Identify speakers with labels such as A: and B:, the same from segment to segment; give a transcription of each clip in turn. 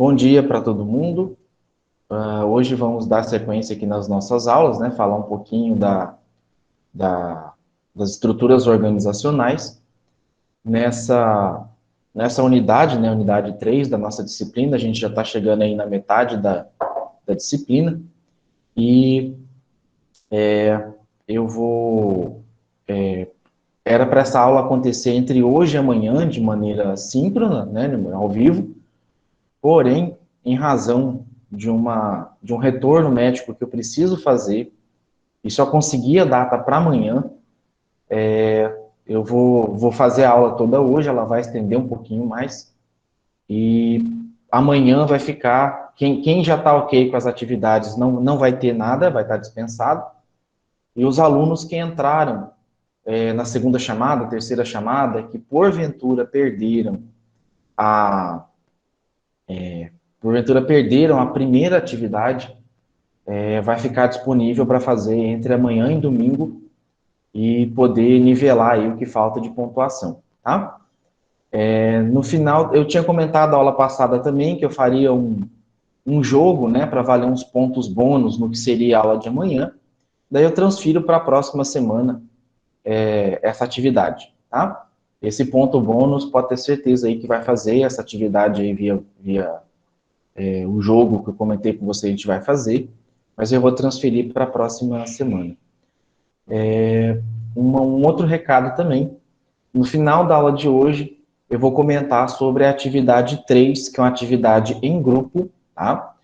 A: Bom dia para todo mundo. Hoje vamos dar sequência aqui nas nossas aulas, né? Falar um pouquinho das estruturas organizacionais. Nessa unidade, né? Unidade 3 da nossa disciplina, a gente já está chegando aí na metade da disciplina. E eu vou... Era para essa aula acontecer entre hoje e amanhã, de maneira síncrona, né? Ao vivo. Porém, em razão de um retorno médico que eu preciso fazer, e só consegui a data para amanhã, eu vou fazer a aula toda hoje, ela vai estender um pouquinho mais, e amanhã vai ficar, quem já está ok com as atividades não vai ter nada, vai estar dispensado, e os alunos que entraram na segunda chamada, terceira chamada, que porventura a, perderam a primeira atividade, vai ficar disponível para fazer entre amanhã e domingo e poder nivelar aí o que falta de pontuação, tá? No final, eu tinha comentado a aula passada também que eu faria um jogo, né, para valer uns pontos bônus no que seria a aula de amanhã, daí eu transfiro para a próxima semana essa atividade, tá? Esse ponto bônus pode ter certeza aí que vai fazer essa atividade aí via o jogo que eu comentei com você, a gente vai fazer, mas eu vou transferir para a próxima semana. Um outro recado também, no final da aula de hoje, eu vou comentar sobre a atividade 3, que é uma atividade em grupo, tá?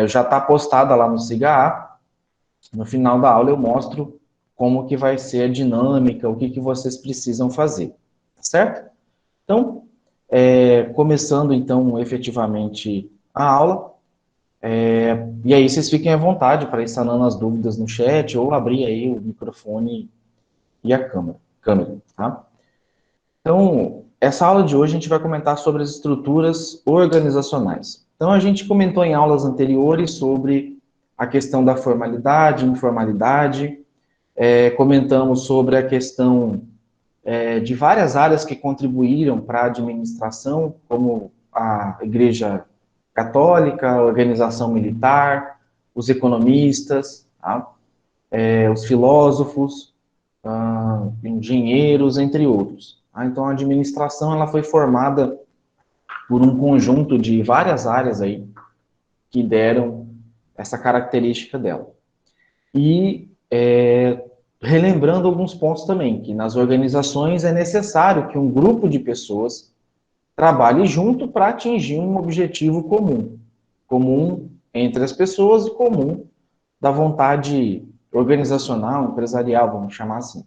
A: Já está postada lá no SIGA. No final da aula eu mostro como que vai ser a dinâmica, o que vocês precisam fazer, tá certo? Então, começando então efetivamente a aula, e aí vocês fiquem à vontade para ir sanando as dúvidas no chat ou abrir aí o microfone e a câmera, tá? Então, essa aula de hoje a gente vai comentar sobre as estruturas organizacionais. Então, a gente comentou em aulas anteriores sobre a questão da formalidade, informalidade, comentamos sobre a questão de várias áreas que contribuíram para a administração, como a Igreja Católica, a organização militar, os economistas, tá? Os filósofos, engenheiros, entre outros. Tá? Então, a administração ela foi formada por um conjunto de várias áreas aí que deram essa característica dela. E relembrando alguns pontos também, que nas organizações é necessário que um grupo de pessoas trabalhe junto para atingir um objetivo comum. Comum entre as pessoas e comum da vontade organizacional, empresarial, vamos chamar assim.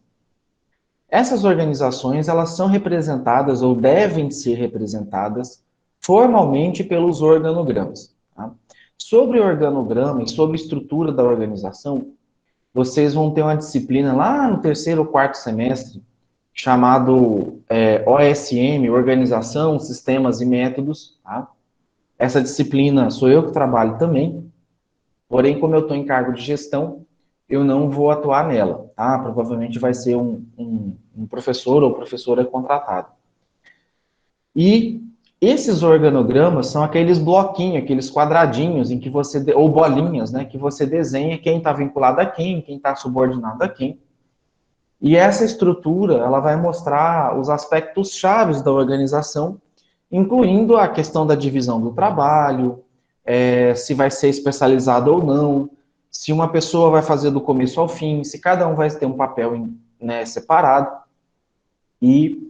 A: Essas organizações, elas são representadas ou devem ser representadas formalmente pelos organogramas. Tá? Sobre organograma e sobre estrutura da organização, vocês vão ter uma disciplina lá no terceiro ou quarto semestre, chamado OSM, Organização, Sistemas e Métodos. Tá? Essa disciplina sou eu que trabalho também, porém, como eu estou em cargo de gestão, eu não vou atuar nela, tá? Provavelmente vai ser um professor ou professora contratado. E esses organogramas são aqueles bloquinhos, aqueles quadradinhos em que você, ou bolinhas, né, que você desenha quem está vinculado a quem está subordinado a quem. E essa estrutura, ela vai mostrar os aspectos chaves da organização, incluindo a questão da divisão do trabalho, se vai ser especializado ou não, se uma pessoa vai fazer do começo ao fim, se cada um vai ter um papel separado, e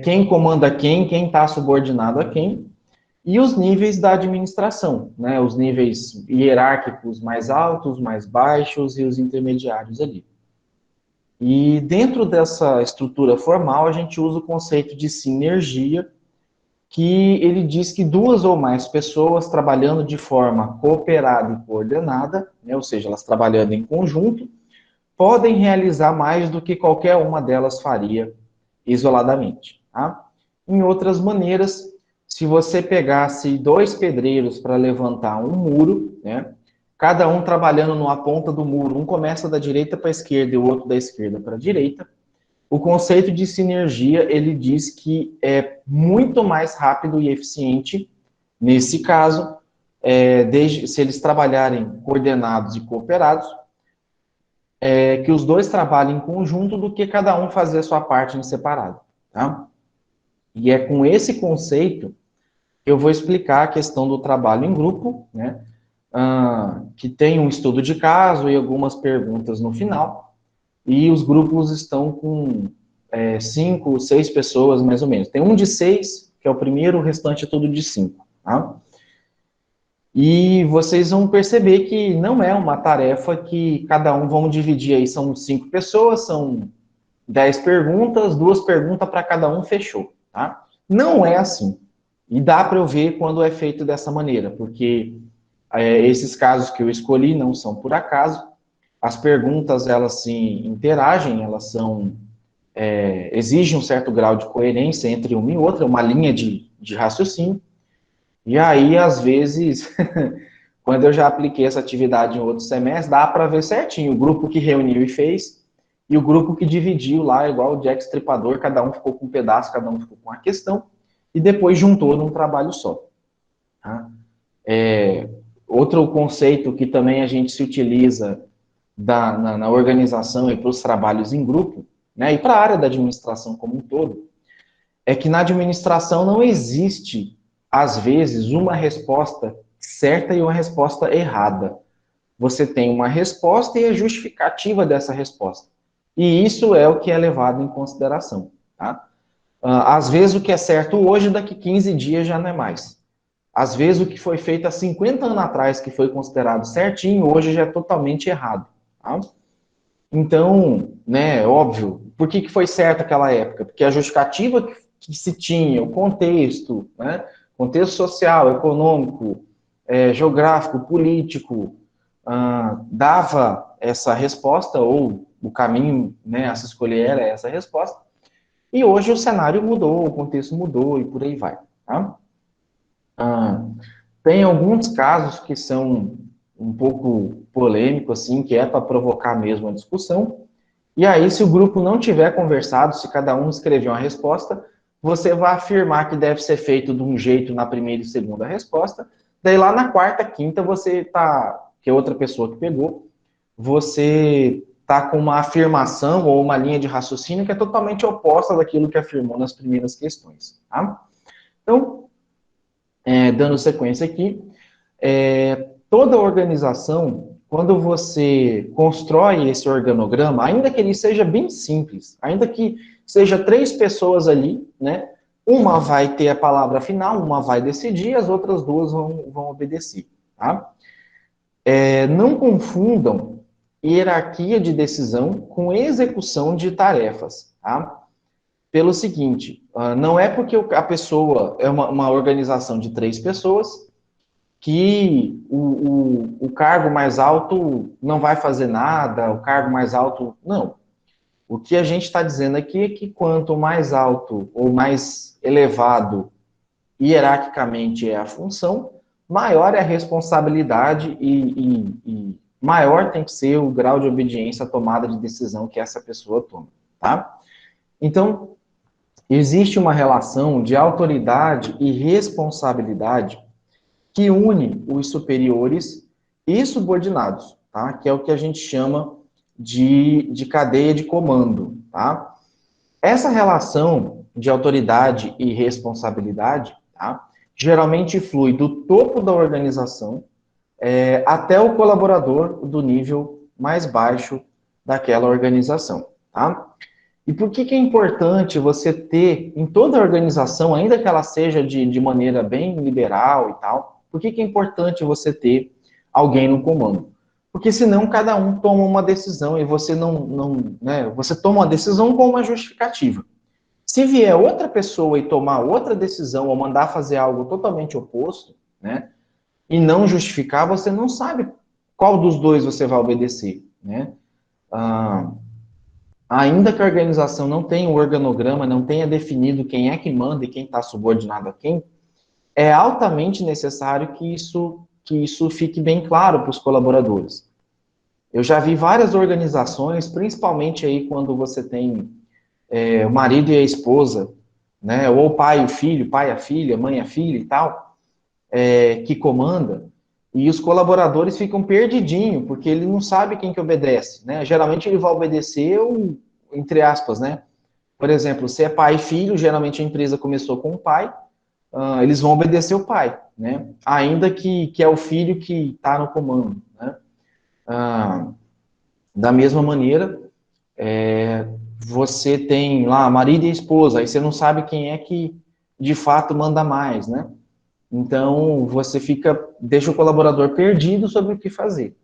A: quem comanda quem está subordinado a quem, e os níveis da administração, né, os níveis hierárquicos mais altos, mais baixos e os intermediários ali. E dentro dessa estrutura formal, a gente usa o conceito de sinergia, que ele diz que duas ou mais pessoas trabalhando de forma cooperada e coordenada, né, ou seja, elas trabalhando em conjunto, podem realizar mais do que qualquer uma delas faria isoladamente. Tá? Em outras maneiras, se você pegasse dois pedreiros para levantar um muro, né, cada um trabalhando numa ponta do muro, um começa da direita para a esquerda e o outro da esquerda para a direita, o conceito de sinergia, ele diz que é muito mais rápido e eficiente Nesse caso, se eles trabalharem coordenados e cooperados, que os dois trabalhem em conjunto do que cada um fazer a sua parte em separado, tá? E é com esse conceito que eu vou explicar a questão do trabalho em grupo, né? Que tem um estudo de caso e algumas perguntas no final, e os grupos estão com 5, 6 pessoas, mais ou menos. Tem um de 6, que é o primeiro, o restante é tudo de 5, tá? E vocês vão perceber que não é uma tarefa que cada um vão dividir aí, são 5 pessoas, são 10 perguntas, 2 perguntas para cada um, fechou, tá? Não é assim. E dá para eu ver quando é feito dessa maneira, porque esses casos que eu escolhi não são por acaso. As perguntas, elas se interagem, elas são exigem um certo grau de coerência entre uma e outra, uma linha de raciocínio. E aí, às vezes, quando eu já apliquei essa atividade em outro semestre, dá para ver certinho o grupo que reuniu e fez e o grupo que dividiu lá, igual o Jack Stripador, cada um ficou com um pedaço, cada um ficou com a questão, e depois juntou num trabalho só. Tá? Outro conceito que também a gente se utiliza na organização e para os trabalhos em grupo, né, e para a área da administração como um todo, é que na administração não existe, às vezes, uma resposta certa e uma resposta errada. Você tem uma resposta e a justificativa dessa resposta. E isso é o que é levado em consideração. Tá? Às vezes o que é certo hoje, daqui 15 dias já não é mais. Às vezes o que foi feito há 50 anos atrás, que foi considerado certinho, hoje já é totalmente errado. Tá? Então, né, óbvio, por que foi certo aquela época? Porque a justificativa que se tinha, o contexto, né, contexto social, econômico, geográfico, político, dava essa resposta, ou o caminho, né, a se escolher era essa resposta, e hoje o cenário mudou, o contexto mudou, e por aí vai. Tá? Tem alguns casos que são um pouco polêmicos, assim, que é para provocar mesmo a discussão, e aí, se o grupo não tiver conversado, se cada um escrever uma resposta, você vai afirmar que deve ser feito de um jeito na primeira e segunda resposta, daí lá na quarta, quinta, você tá, que é outra pessoa que pegou, você tá com uma afirmação ou uma linha de raciocínio que é totalmente oposta daquilo que afirmou nas primeiras questões, tá? Então, dando sequência aqui, toda organização, quando você constrói esse organograma, ainda que ele seja bem simples, ainda que seja 3 pessoas ali, né? Uma vai ter a palavra final, uma vai decidir, as outras 2 vão obedecer, tá? Não confundam hierarquia de decisão com execução de tarefas, tá? Pelo seguinte, não é porque a pessoa é uma organização de 3 pessoas que o cargo mais alto não vai fazer nada, o cargo mais alto... Não. O que a gente está dizendo aqui é que quanto mais alto ou mais elevado hierarquicamente é a função, maior é a responsabilidade e maior tem que ser o grau de obediência à tomada de decisão que essa pessoa toma, tá? Então, existe uma relação de autoridade e responsabilidade que une os superiores e subordinados, tá? Que é o que a gente chama de cadeia de comando, tá? Essa relação de autoridade e responsabilidade, tá? Geralmente flui do topo da organização até o colaborador do nível mais baixo daquela organização, tá? E por que é importante você ter, em toda a organização, ainda que ela seja de maneira bem liberal e tal, por que é importante você ter alguém no comando? Porque senão cada um toma uma decisão e você você toma uma decisão com uma justificativa. Se vier outra pessoa e tomar outra decisão ou mandar fazer algo totalmente oposto, né, e não justificar, você não sabe qual dos dois você vai obedecer, né? Ainda que a organização não tenha um organograma, não tenha definido quem é que manda e quem está subordinado a quem, é altamente necessário que isso fique bem claro para os colaboradores. Eu já vi várias organizações, principalmente aí quando você tem o marido e a esposa, né, ou o pai e o filho, pai e a filha, mãe e a filha e tal, que comanda, e os colaboradores ficam perdidinhos, porque ele não sabe quem que obedece, né? Geralmente ele vai obedecer, entre aspas, né? Por exemplo, se é pai e filho, geralmente a empresa começou com o pai, eles vão obedecer o pai, né? Ainda que é o filho que está no comando, né? Da mesma maneira, você tem lá marido e esposa, aí você não sabe quem é que de fato manda mais, né? Então, você deixa o colaborador perdido sobre o que fazer.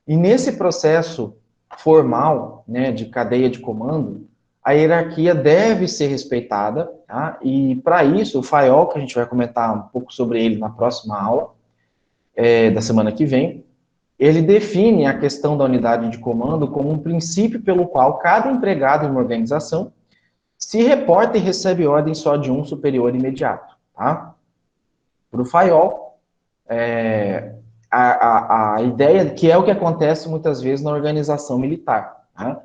A: E nesse processo formal, né, de cadeia de comando, a hierarquia deve ser respeitada, tá? E para isso, o FAIOL, que a gente vai comentar um pouco sobre ele na próxima aula, da semana que vem, ele define a questão da unidade de comando como um princípio pelo qual cada empregado em uma organização se reporta e recebe ordem só de um superior imediato, tá? Para o FAIOL, a ideia, que é o que acontece muitas vezes na organização militar, tá?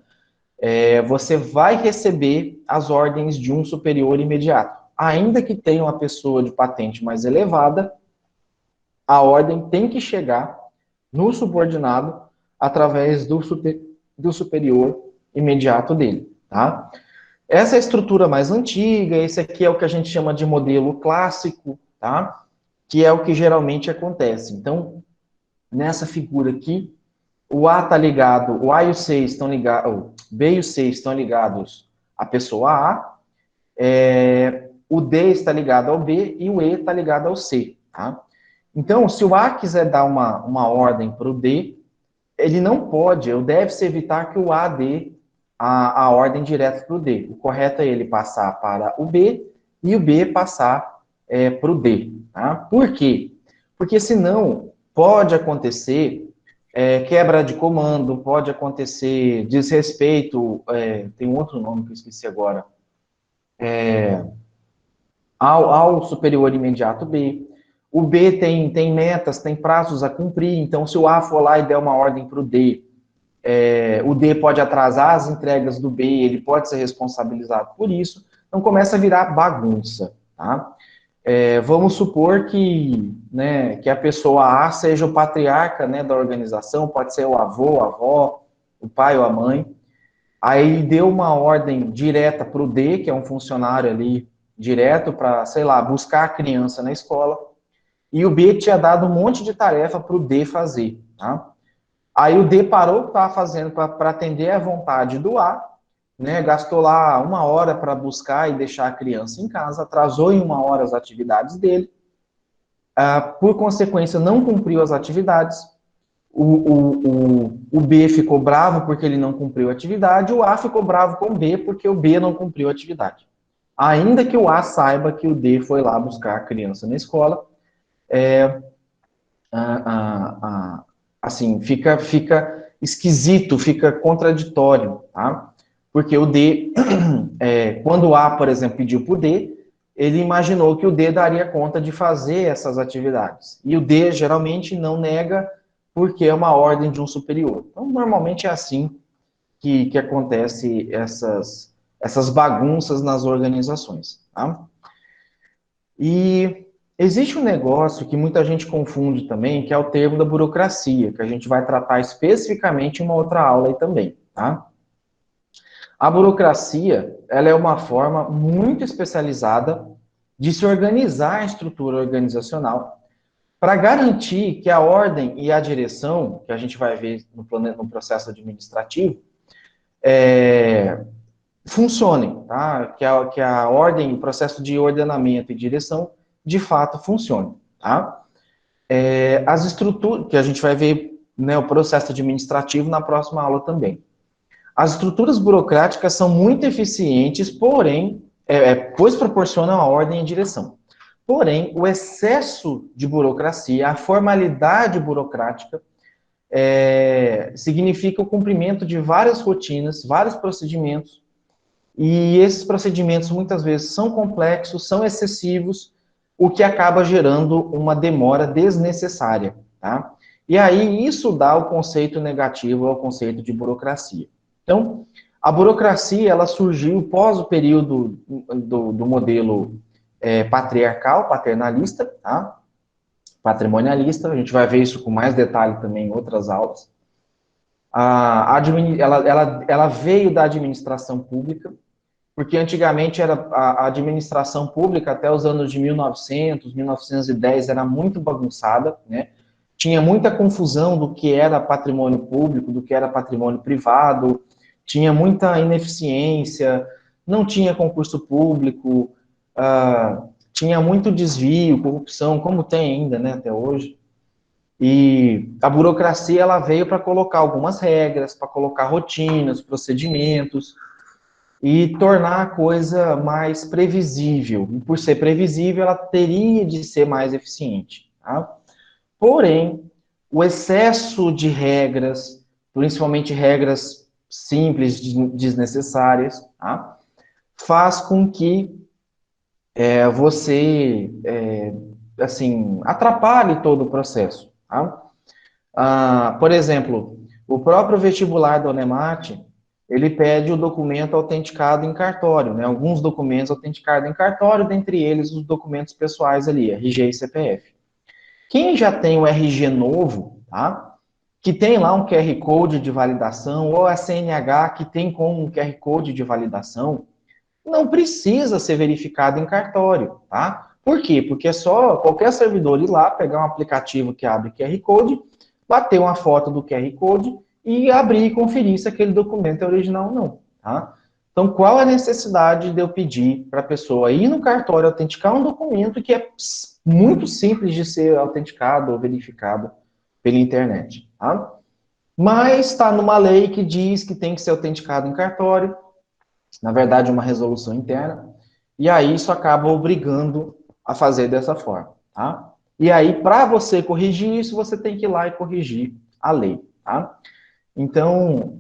A: Você vai receber as ordens de um superior imediato. Ainda que tenha uma pessoa de patente mais elevada, a ordem tem que chegar no subordinado através do superior imediato dele, tá? Essa é a estrutura mais antiga, esse aqui é o que a gente chama de modelo clássico, tá? Que é o que geralmente acontece. Então, nessa figura aqui, o A está ligado, o A e o C estão ligados, o B e o C estão ligados à pessoa A, o D está ligado ao B e o E está ligado ao C, tá? Então, se o A quiser dar uma ordem para o D, ele não pode, ou deve-se evitar que o A dê a ordem direta para o D. O correto é ele passar para o B e o B passar para o D. Tá? Por quê? Porque senão pode acontecer quebra de comando, pode acontecer desrespeito, tem um outro nome que eu esqueci agora, ao superior imediato B. O B tem metas, tem prazos a cumprir, então se o A for lá e der uma ordem para o D, o D pode atrasar as entregas do B, ele pode ser responsabilizado por isso, então começa a virar bagunça, tá? Vamos supor que a pessoa A seja o patriarca, né, da organização, pode ser o avô, a avó, o pai ou a mãe, aí deu uma ordem direta para o D, que é um funcionário ali, direto para, sei lá, buscar a criança na escola, e o B tinha dado um monte de tarefa para o D fazer, tá? Aí o D parou o que estava fazendo para atender a vontade do A, né? Gastou lá 1 hora para buscar e deixar a criança em casa, atrasou em 1 hora as atividades dele, por consequência não cumpriu as atividades, o B ficou bravo porque ele não cumpriu a atividade, o A ficou bravo com o B porque o B não cumpriu a atividade. Ainda que o A saiba que o D foi lá buscar a criança na escola, assim, fica esquisito, fica contraditório, tá? Porque o D, quando o A, por exemplo, pediu para o D, ele imaginou que o D daria conta de fazer essas atividades. E o D geralmente não nega porque é uma ordem de um superior. Então, normalmente é assim que acontece essas bagunças nas organizações, tá? E existe um negócio que muita gente confunde também, que é o termo da burocracia, que a gente vai tratar especificamente em uma outra aula aí também, tá? A burocracia, ela é uma forma muito especializada de se organizar a estrutura organizacional para garantir que a ordem e a direção, que a gente vai ver no processo administrativo, funcionem, tá? Que a ordem, o processo de ordenamento e direção, de fato, funcione, tá? As estruturas, que a gente vai ver, né, o processo administrativo na próxima aula também. As estruturas burocráticas são muito eficientes, porém, pois proporcionam a ordem e direção. Porém, o excesso de burocracia, a formalidade burocrática, significa o cumprimento de várias rotinas, vários procedimentos, e esses procedimentos muitas vezes são complexos, são excessivos, o que acaba gerando uma demora desnecessária, tá? E aí isso dá o conceito negativo ao conceito de burocracia. Então, a burocracia, ela surgiu pós o período do modelo patriarcal, paternalista, tá? patrimonialista, a gente vai ver isso com mais detalhe também em outras aulas. Ela veio da administração pública, porque antigamente era a administração pública, até os anos de 1900, 1910, era muito bagunçada, né? Tinha muita confusão do que era patrimônio público, do que era patrimônio privado, tinha muita ineficiência, não tinha concurso público, tinha muito desvio, corrupção, como tem ainda, né, até hoje. E a burocracia, ela veio para colocar algumas regras, para colocar rotinas, procedimentos, e tornar a coisa mais previsível. E por ser previsível, ela teria de ser mais eficiente. Tá? Porém, o excesso de regras, principalmente regras simples, desnecessárias, tá? Faz com que você, assim, atrapalhe todo o processo. Tá? Por exemplo, o próprio vestibular da Unemat, ele pede o documento autenticado em cartório, né? Alguns documentos autenticados em cartório, dentre eles os documentos pessoais ali, RG e CPF. Quem já tem o RG novo, tá? Que tem lá um QR Code de validação, ou a CNH que tem como um QR Code de validação, não precisa ser verificado em cartório, tá? Por quê? Porque é só qualquer servidor ir lá, pegar um aplicativo que abre QR Code, bater uma foto do QR Code e abrir e conferir se aquele documento é original ou não, tá? Então, qual a necessidade de eu pedir para a pessoa ir no cartório autenticar um documento que é muito simples de ser autenticado ou verificado pela internet, tá? Mas está numa lei que diz que tem que ser autenticado em cartório, na verdade, uma resolução interna, e aí isso acaba obrigando a fazer dessa forma, tá? E aí, para você corrigir isso, você tem que ir lá e corrigir a lei, tá? Então,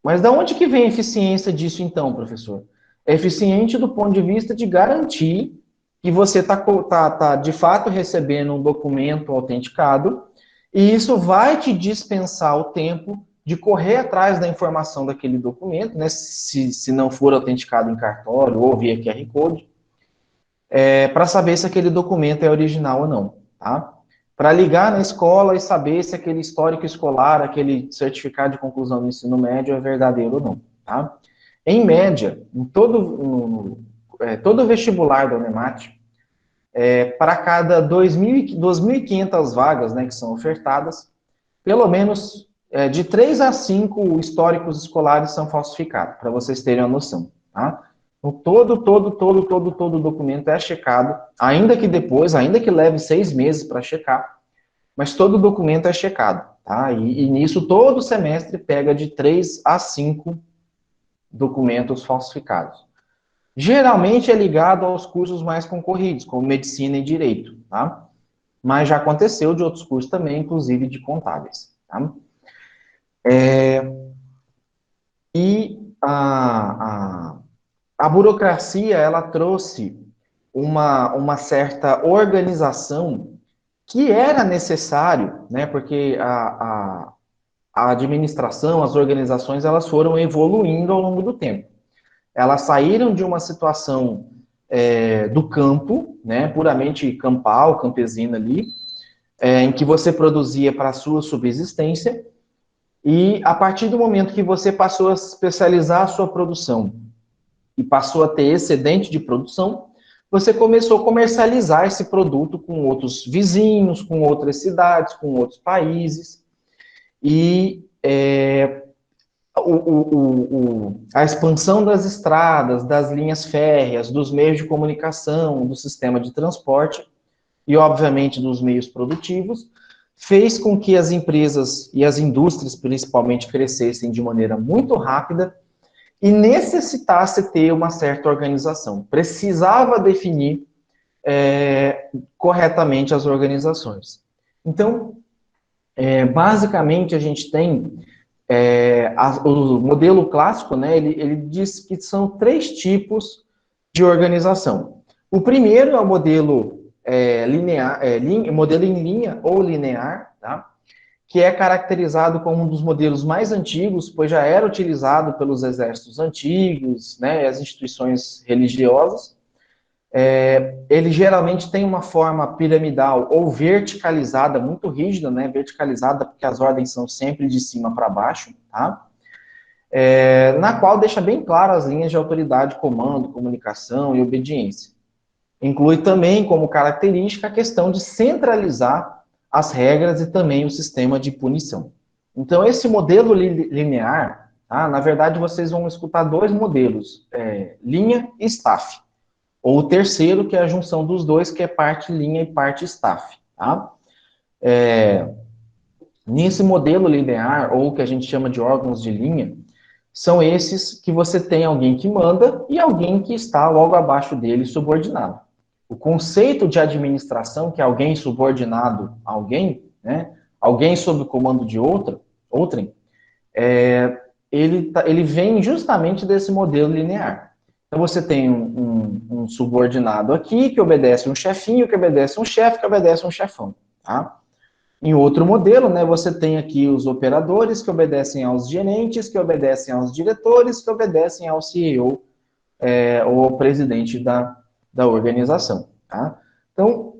A: mas da onde que vem a eficiência disso então, professor? É eficiente do ponto de vista de garantir que você está de fato recebendo um documento autenticado, e isso vai te dispensar o tempo de correr atrás da informação daquele documento, né, se não for autenticado em cartório ou via QR Code, para saber se aquele documento é original ou não, tá? Para ligar na escola e saber se aquele histórico escolar, aquele certificado de conclusão do ensino médio é verdadeiro ou não, tá? Em média, em todo vestibular da Unemat, para cada 2.500 vagas, né, que são ofertadas, pelo menos de 3 a 5 históricos escolares são falsificados, para vocês terem uma noção, tá? Então, todo documento é checado, ainda que leve 6 meses para checar, mas todo documento é checado, tá? E nisso, todo semestre pega de 3 a 5 documentos falsificados. Geralmente é ligado aos cursos mais concorridos, como medicina e direito, tá? Mas já aconteceu de outros cursos também, inclusive de contábeis, tá? E a burocracia, ela trouxe uma certa organização que era necessário, né? Porque a administração, as organizações, elas foram evoluindo ao longo do tempo. Elas saíram de uma situação do campo, né? Puramente campal, campesina ali, em que você produzia para a sua subsistência, e a partir do momento que você passou a especializar a sua produção e passou a ter excedente de produção, você começou a comercializar esse produto com outros vizinhos, com outras cidades, com outros países. E a expansão das estradas, das linhas férreas, dos meios de comunicação, do sistema de transporte e, obviamente, dos meios produtivos, fez com que as empresas e as indústrias, principalmente, crescessem de maneira muito rápida e necessitasse ter uma certa organização. Precisava definir corretamente as organizações. Então, basicamente, a gente tem o modelo clássico, né, ele diz que são 3 tipos de organização. O primeiro é o modelo modelo em linha ou linear, tá? Que é caracterizado como um dos modelos mais antigos, pois já era utilizado pelos exércitos antigos, né, as instituições religiosas, Ele geralmente tem uma forma piramidal ou verticalizada, muito rígida, né? Verticalizada, porque as ordens são sempre de cima para baixo, tá? Na qual deixa bem claro as linhas de autoridade, comando, comunicação e obediência. Inclui também, como característica, a questão de centralizar as regras e também o sistema de punição. Então, esse modelo linear, tá? Na verdade, vocês vão escutar dois modelos, linha e staff. Ou o terceiro, que é a junção dos dois, que é parte linha e parte staff. Tá? Nesse modelo linear, ou que a gente chama de órgãos de linha, são esses que você tem alguém que manda e alguém que está logo abaixo dele subordinado. O conceito de administração, que é alguém subordinado a alguém, né, alguém sob o comando de outrem, ele vem justamente desse modelo linear. Então você tem um subordinado aqui que obedece um chefinho, que obedece um chefe, que obedece um chefão. Tá? Em outro modelo, né, você tem aqui os operadores que obedecem aos gerentes, que obedecem aos diretores, que obedecem ao CEO, ou ao presidente da organização. Tá? Então,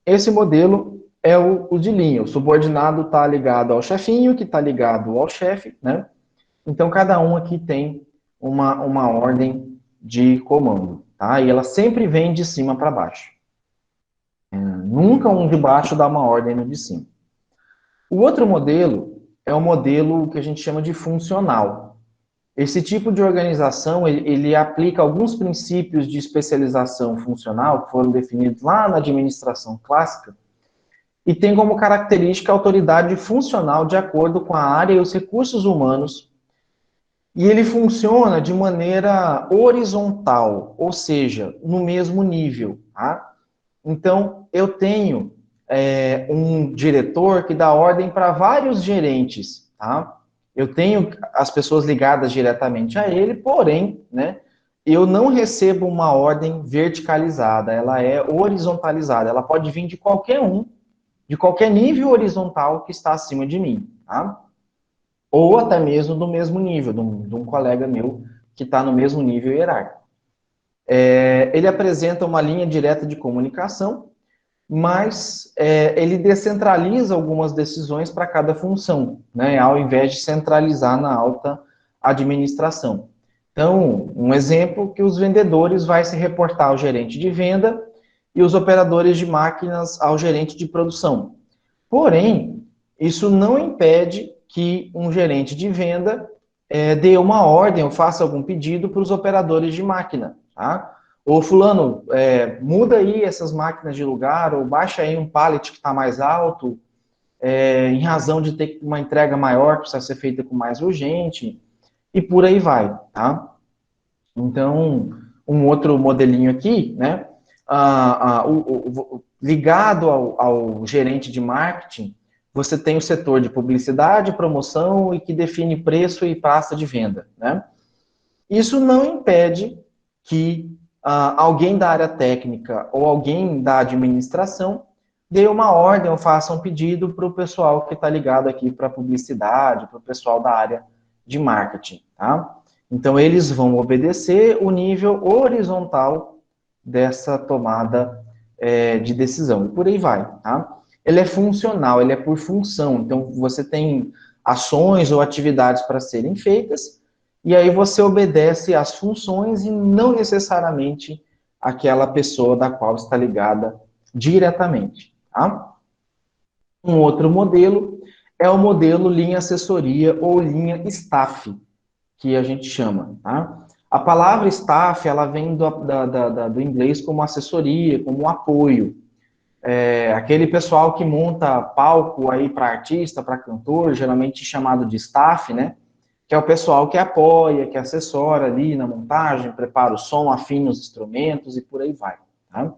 A: esse modelo é o de linha. O subordinado está ligado ao chefinho, que está ligado ao chefe, né? Então, cada um aqui tem uma ordem de comando, tá? E ela sempre vem de cima para baixo. Nunca um de baixo dá uma ordem no de cima. O outro modelo é o modelo que a gente chama de funcional. Esse tipo de organização, ele aplica alguns princípios de especialização funcional que foram definidos lá na administração clássica e tem como característica a autoridade funcional de acordo com a área e os recursos humanos. E ele funciona de maneira horizontal, ou seja, no mesmo nível. Tá? Então, eu tenho um diretor que dá ordem para vários gerentes. Tá? Eu tenho as pessoas ligadas diretamente a ele, porém, né, eu não recebo uma ordem verticalizada, ela é horizontalizada. Ela pode vir de qualquer um, de qualquer nível horizontal que está acima de mim. Tá? Ou até mesmo do mesmo nível, de um colega meu que está no mesmo nível hierárquico. Ele apresenta uma linha direta de comunicação, mas ele descentraliza algumas decisões para cada função, né, ao invés de centralizar na alta administração. Então, um exemplo que os vendedores vai se reportar ao gerente de venda e os operadores de máquinas ao gerente de produção. Porém, isso não impede que um gerente de venda dê uma ordem ou faça algum pedido para os operadores de máquina, tá? Ou fulano, muda aí essas máquinas de lugar, ou baixa aí um pallet que está mais alto, em razão de ter uma entrega maior que precisa ser feita com mais urgente, e por aí vai, tá? Então, um outro modelinho aqui, né? Ligado ao gerente de marketing, você tem o setor de publicidade, promoção e que define preço e praça de venda, né? Isso não impede que alguém da área técnica ou alguém da administração dê uma ordem ou faça um pedido para o pessoal que está ligado aqui para publicidade, para o pessoal da área de marketing, tá? Então, eles vão obedecer o nível horizontal dessa tomada de decisão. E por aí vai, tá? Ele é funcional, ele é por função. Então, você tem ações ou atividades para serem feitas, e aí você obedece às funções e não necessariamente àquela pessoa da qual está ligada diretamente, tá? Um outro modelo é o modelo linha assessoria ou linha staff, que a gente chama, tá? A palavra staff, ela vem do inglês como assessoria, como apoio. Aquele pessoal que monta palco aí para artista, para cantor, geralmente chamado de staff, né? Que é o pessoal que apoia, que assessora ali na montagem, prepara o som, afina os instrumentos e por aí vai, tá?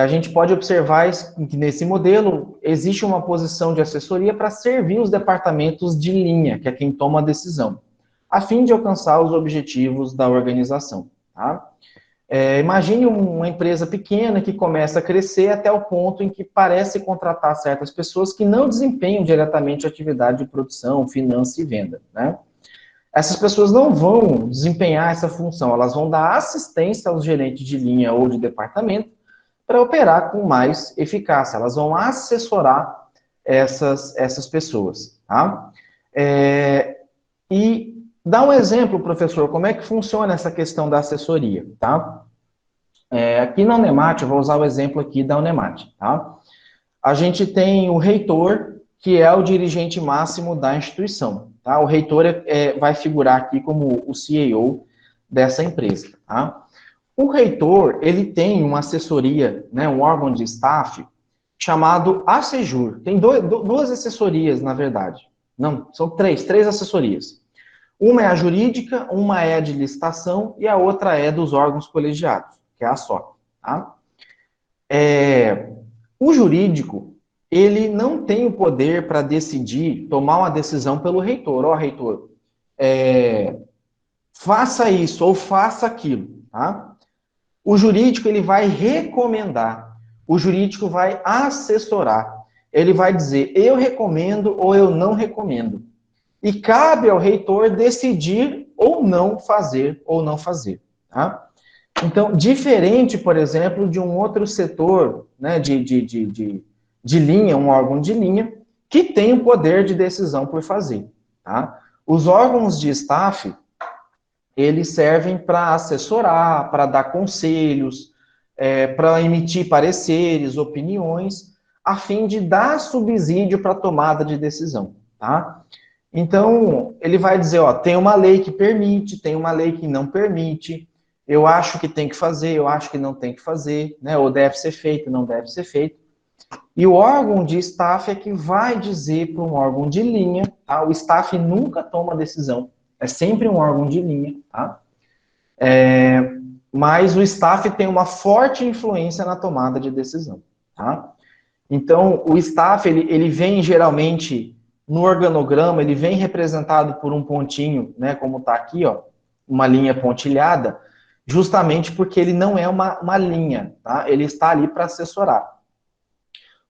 A: A gente pode observar que nesse modelo existe uma posição de assessoria para servir os departamentos de linha, que é quem toma a decisão, a fim de alcançar os objetivos da organização. Tá? Imagine uma empresa pequena que começa a crescer até o ponto em que parece contratar certas pessoas que não desempenham diretamente a atividade de produção, finanças e venda. Né? essas pessoas não vão desempenhar essa função, elas vão dar assistência aos gerentes de linha ou de departamento para operar com mais eficácia, elas vão assessorar essas pessoas, tá? E dá um exemplo, professor, como é que funciona essa questão da assessoria, tá? Aqui na Unemate, eu vou usar o exemplo aqui da Unemate, tá? A gente tem o reitor, que é o dirigente máximo da instituição, tá? O reitor vai figurar aqui como o CEO dessa empresa, tá? O reitor, ele tem uma assessoria, né, um órgão de staff chamado ACEJUR. Tem duas assessorias, na verdade. Não, são três assessorias. Uma é a jurídica, uma é a de licitação e a outra é dos órgãos colegiados, que é a SOC, tá? O jurídico, ele não tem o poder para decidir, tomar uma decisão pelo reitor. Ó, reitor, faça isso ou faça aquilo, tá? O jurídico, ele vai recomendar. O jurídico vai assessorar. Ele vai dizer, eu recomendo ou eu não recomendo. E cabe ao reitor decidir ou não fazer, tá? Então, diferente, por exemplo, de um outro setor, né, de linha, um órgão de linha, que tem o poder de decisão por fazer, tá? Os órgãos de staff, eles servem para assessorar, para dar conselhos, para emitir pareceres, opiniões, a fim de dar subsídio para a tomada de decisão, tá? Então, ele vai dizer, ó, tem uma lei que permite, tem uma lei que não permite, eu acho que tem que fazer, eu acho que não tem que fazer, né? Ou deve ser feito, não deve ser feito. E o órgão de staff é que vai dizer para um órgão de linha, tá? O staff nunca toma decisão, é sempre um órgão de linha, tá? Mas o staff tem uma forte influência na tomada de decisão, tá? Então, o staff, ele vem geralmente no organograma, ele vem representado por um pontinho, né, como está aqui, ó, uma linha pontilhada, justamente porque ele não é uma linha, tá? Ele está ali para assessorar.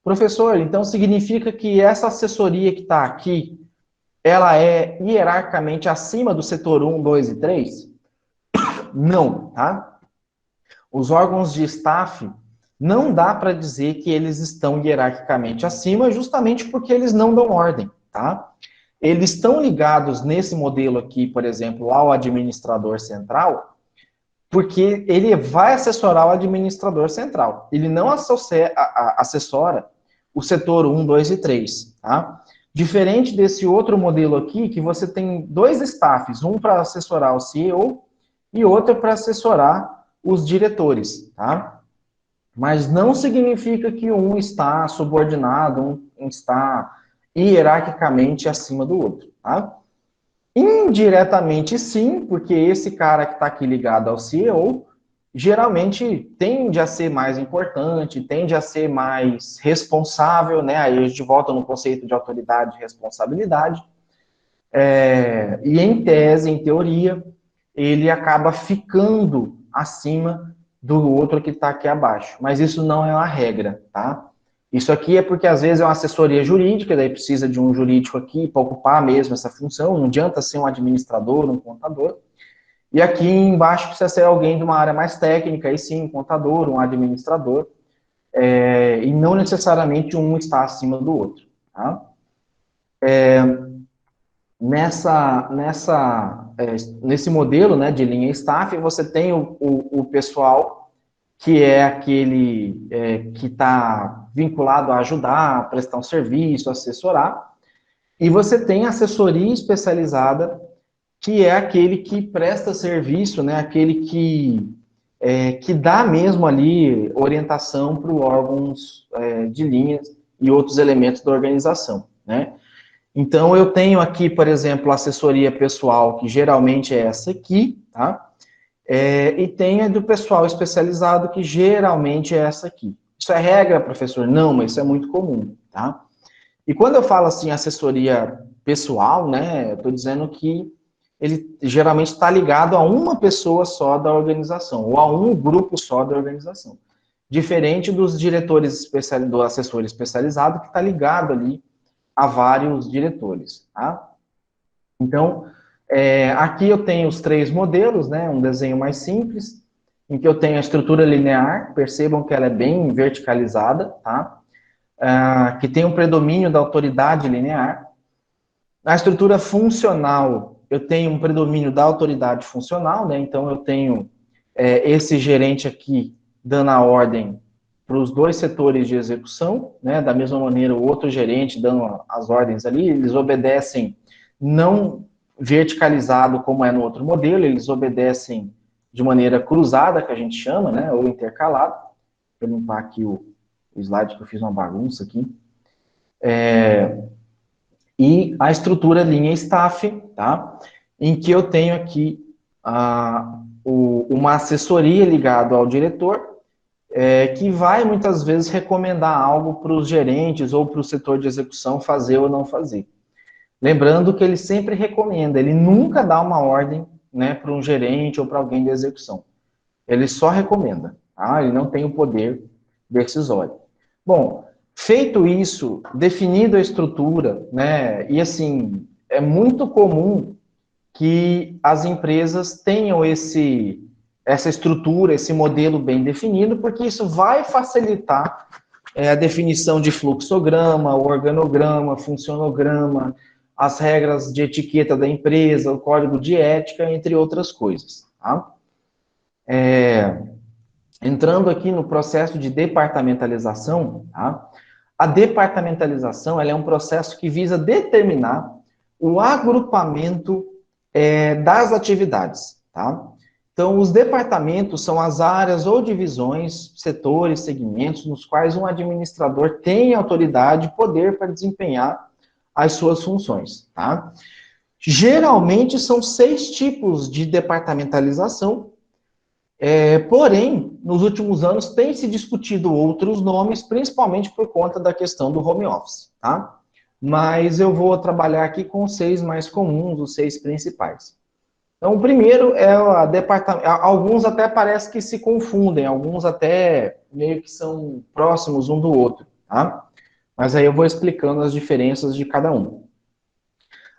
A: Professor, então significa que essa assessoria que está aqui, ela é hierarquicamente acima do setor 1, 2 e 3? Não, tá? Os órgãos de staff, não dá para dizer que eles estão hierarquicamente acima, justamente porque eles não dão ordem, tá? Eles estão ligados nesse modelo aqui, por exemplo, ao administrador central, porque ele vai assessorar o administrador central. Ele não assessora o setor 1, 2 e 3, tá? Diferente desse outro modelo aqui, que você tem dois staffs, um para assessorar o CEO e outro para assessorar os diretores, tá? Mas não significa que um está subordinado, um está hierarquicamente acima do outro, tá? Indiretamente sim, porque esse cara que está aqui ligado ao CEO, geralmente tende a ser mais importante, tende a ser mais responsável, né? Aí a gente volta no conceito de autoridade e responsabilidade. E em tese, em teoria, ele acaba ficando acima do outro que está aqui abaixo. Mas isso não é uma regra, tá? Isso aqui é porque às vezes é uma assessoria jurídica, daí precisa de um jurídico aqui para ocupar mesmo essa função, não adianta ser um administrador, um contador. E aqui embaixo precisa ser alguém de uma área mais técnica, aí sim, um contador, um administrador, e não necessariamente um está acima do outro, tá? Nesse modelo, né, de linha staff, você tem o pessoal que é aquele que está vinculado a ajudar, a prestar um serviço, assessorar, e você tem a assessoria especializada, que é aquele que presta serviço, né, aquele que dá mesmo ali orientação para os órgãos de linhas e outros elementos da organização, né? Então, eu tenho aqui, por exemplo, a assessoria pessoal, que geralmente é essa aqui, tá? E tem a do pessoal especializado, que geralmente é essa aqui. Isso é regra, professor? Não, mas isso é muito comum, tá? E quando eu falo assim, assessoria pessoal, né, eu estou dizendo que ele geralmente está ligado a uma pessoa só da organização, ou a um grupo só da organização. Diferente dos diretores do assessor especializado, que está ligado ali a vários diretores, tá? Então, Aqui eu tenho os 3 modelos, né? Um desenho mais simples, em que eu tenho a estrutura linear, percebam que ela é bem verticalizada, tá? Que tem um predomínio da autoridade linear. Na estrutura funcional, eu tenho um predomínio da autoridade funcional, né? Então, eu tenho esse gerente aqui dando a ordem para os 2 setores de execução, né? Da mesma maneira, o outro gerente dando as ordens ali, eles obedecem não verticalizado como é no outro modelo, eles obedecem de maneira cruzada, que a gente chama, né? Ou intercalado. Vou limpar aqui o slide, que eu fiz uma bagunça aqui. E a estrutura linha staff, tá? Em que eu tenho aqui uma assessoria ligada ao diretor, que vai muitas vezes recomendar algo para os gerentes ou para o setor de execução fazer ou não fazer. Lembrando que ele sempre recomenda, ele nunca dá uma ordem, né, para um gerente ou para alguém de execução. Ele só recomenda, tá? Ele não tem o poder decisório. Bom, feito isso, definido a estrutura, né, e assim, é muito comum que as empresas tenham essa estrutura, esse modelo bem definido, porque isso vai facilitar a definição de fluxograma, organograma, funcionograma, as regras de etiqueta da empresa, o código de ética, entre outras coisas. Tá? Entrando aqui no processo de departamentalização, tá? A departamentalização ela é um processo que visa determinar o agrupamento das atividades. Tá? Então, os departamentos são as áreas ou divisões, setores, segmentos, nos quais um administrador tem autoridade e poder para desempenhar as suas funções. Tá? Geralmente, são 6 tipos de departamentalização, porém, nos últimos anos, tem se discutido outros nomes, principalmente por conta da questão do home office. Tá? Mas eu vou trabalhar aqui com os 6 mais comuns, os 6 principais. Então, o primeiro é a departamento. Alguns até parece que se confundem, alguns até meio que são próximos um do outro, tá? Mas aí eu vou explicando as diferenças de cada um.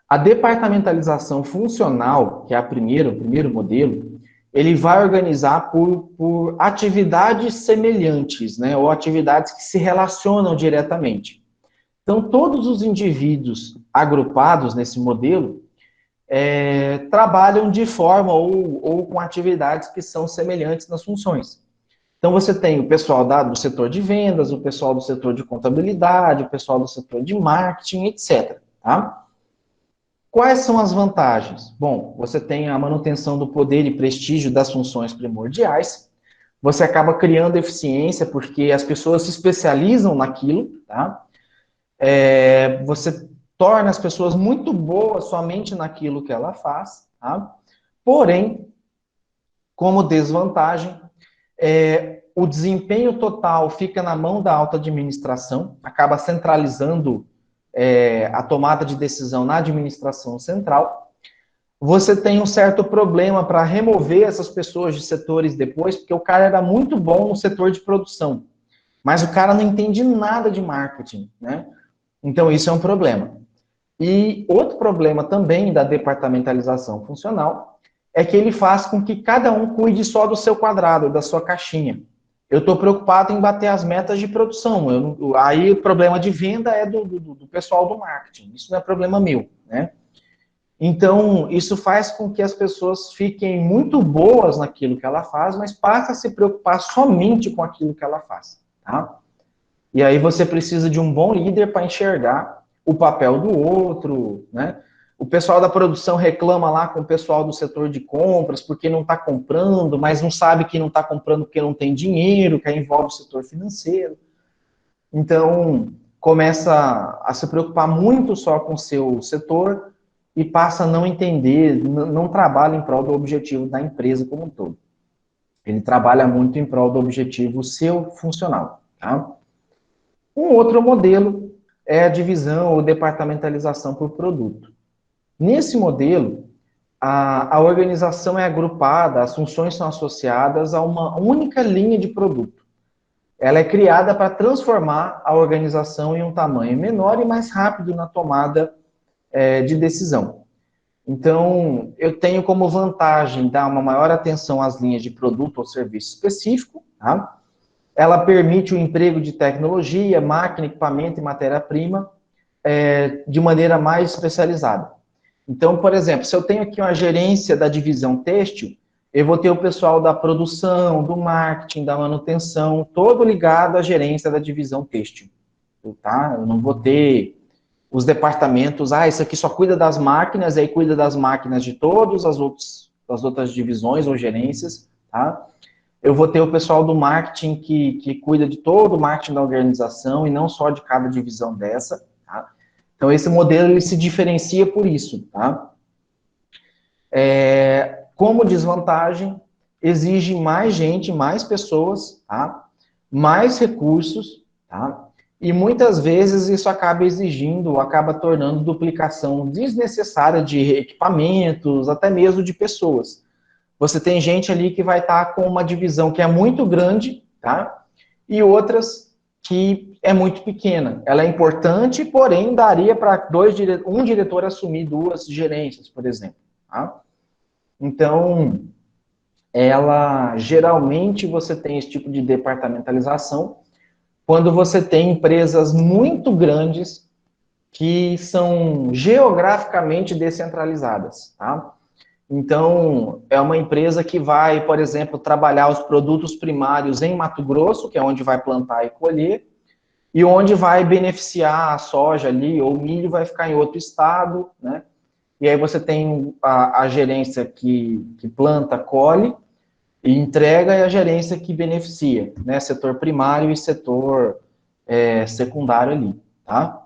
A: A departamentalização funcional, que é o primeiro modelo, ele vai organizar por atividades semelhantes, né? Ou atividades que se relacionam diretamente. Então, todos os indivíduos agrupados nesse modelo trabalham de forma ou com atividades que são semelhantes nas funções. Então, você tem o pessoal do setor de vendas, o pessoal do setor de contabilidade, o pessoal do setor de marketing, etc. Tá? Quais são as vantagens? Bom, você tem a manutenção do poder e prestígio das funções primordiais, você acaba criando eficiência porque as pessoas se especializam naquilo, tá? Você torna as pessoas muito boas somente naquilo que ela faz, tá? Porém, como desvantagem, o desempenho total fica na mão da alta administração, acaba centralizando a tomada de decisão na administração central. Você tem um certo problema para remover essas pessoas de setores depois, porque o cara era muito bom no setor de produção, mas o cara não entende nada de marketing, né? Então, isso é um problema. E outro problema também da departamentalização funcional é que ele faz com que cada um cuide só do seu quadrado, da sua caixinha. Eu estou preocupado em bater as metas de produção. Aí o problema de venda é do pessoal do marketing. Isso não é problema meu, né? Então, isso faz com que as pessoas fiquem muito boas naquilo que ela faz, mas passam a se preocupar somente com aquilo que ela faz, tá? E aí você precisa de um bom líder para enxergar o papel do outro, né? O pessoal da produção reclama lá com o pessoal do setor de compras porque não está comprando, mas não sabe que não está comprando porque não tem dinheiro, que aí envolve o setor financeiro. Então, começa a se preocupar muito só com o seu setor e passa a não entender, não trabalha em prol do objetivo da empresa como um todo. Ele trabalha muito em prol do objetivo seu funcional, tá? Um outro modelo é a divisão ou departamentalização por produto. Nesse modelo, a organização é agrupada, as funções são associadas a uma única linha de produto. Ela é criada para transformar a organização em um tamanho menor e mais rápido na tomada de decisão. Então, eu tenho como vantagem dar uma maior atenção às linhas de produto ou serviço específico, tá? Ela permite o emprego de tecnologia, máquina, equipamento e matéria-prima de maneira mais especializada. Então, por exemplo, se eu tenho aqui uma gerência da divisão têxtil, eu vou ter o pessoal da produção, do marketing, da manutenção, todo ligado à gerência da divisão têxtil, tá? Eu não vou ter os departamentos, isso aqui só cuida das máquinas, e aí cuida das máquinas de todas as outras divisões ou gerências, tá? Eu vou ter o pessoal do marketing que cuida de todo o marketing da organização e não só de cada divisão dessa, tá? Então, esse modelo, ele se diferencia por isso, tá? Como desvantagem, exige mais gente, mais pessoas, tá? Mais recursos, tá? E muitas vezes isso acaba exigindo, acaba tornando duplicação desnecessária de equipamentos, até mesmo de pessoas. Você tem gente ali que vai estar com uma divisão que é muito grande, tá? E outras que é muito pequena. Ela é importante, porém daria para um diretor assumir 2 gerências, por exemplo, tá? Então, geralmente você tem esse tipo de departamentalização quando você tem empresas muito grandes que são geograficamente descentralizadas, tá? Então, é uma empresa que vai, por exemplo, trabalhar os produtos primários em Mato Grosso, que é onde vai plantar e colher, e onde vai beneficiar a soja ali, ou o milho vai ficar em outro estado, né? E aí você tem a gerência que planta, colhe e entrega, e a gerência que beneficia, né? Setor primário e setor secundário ali, tá?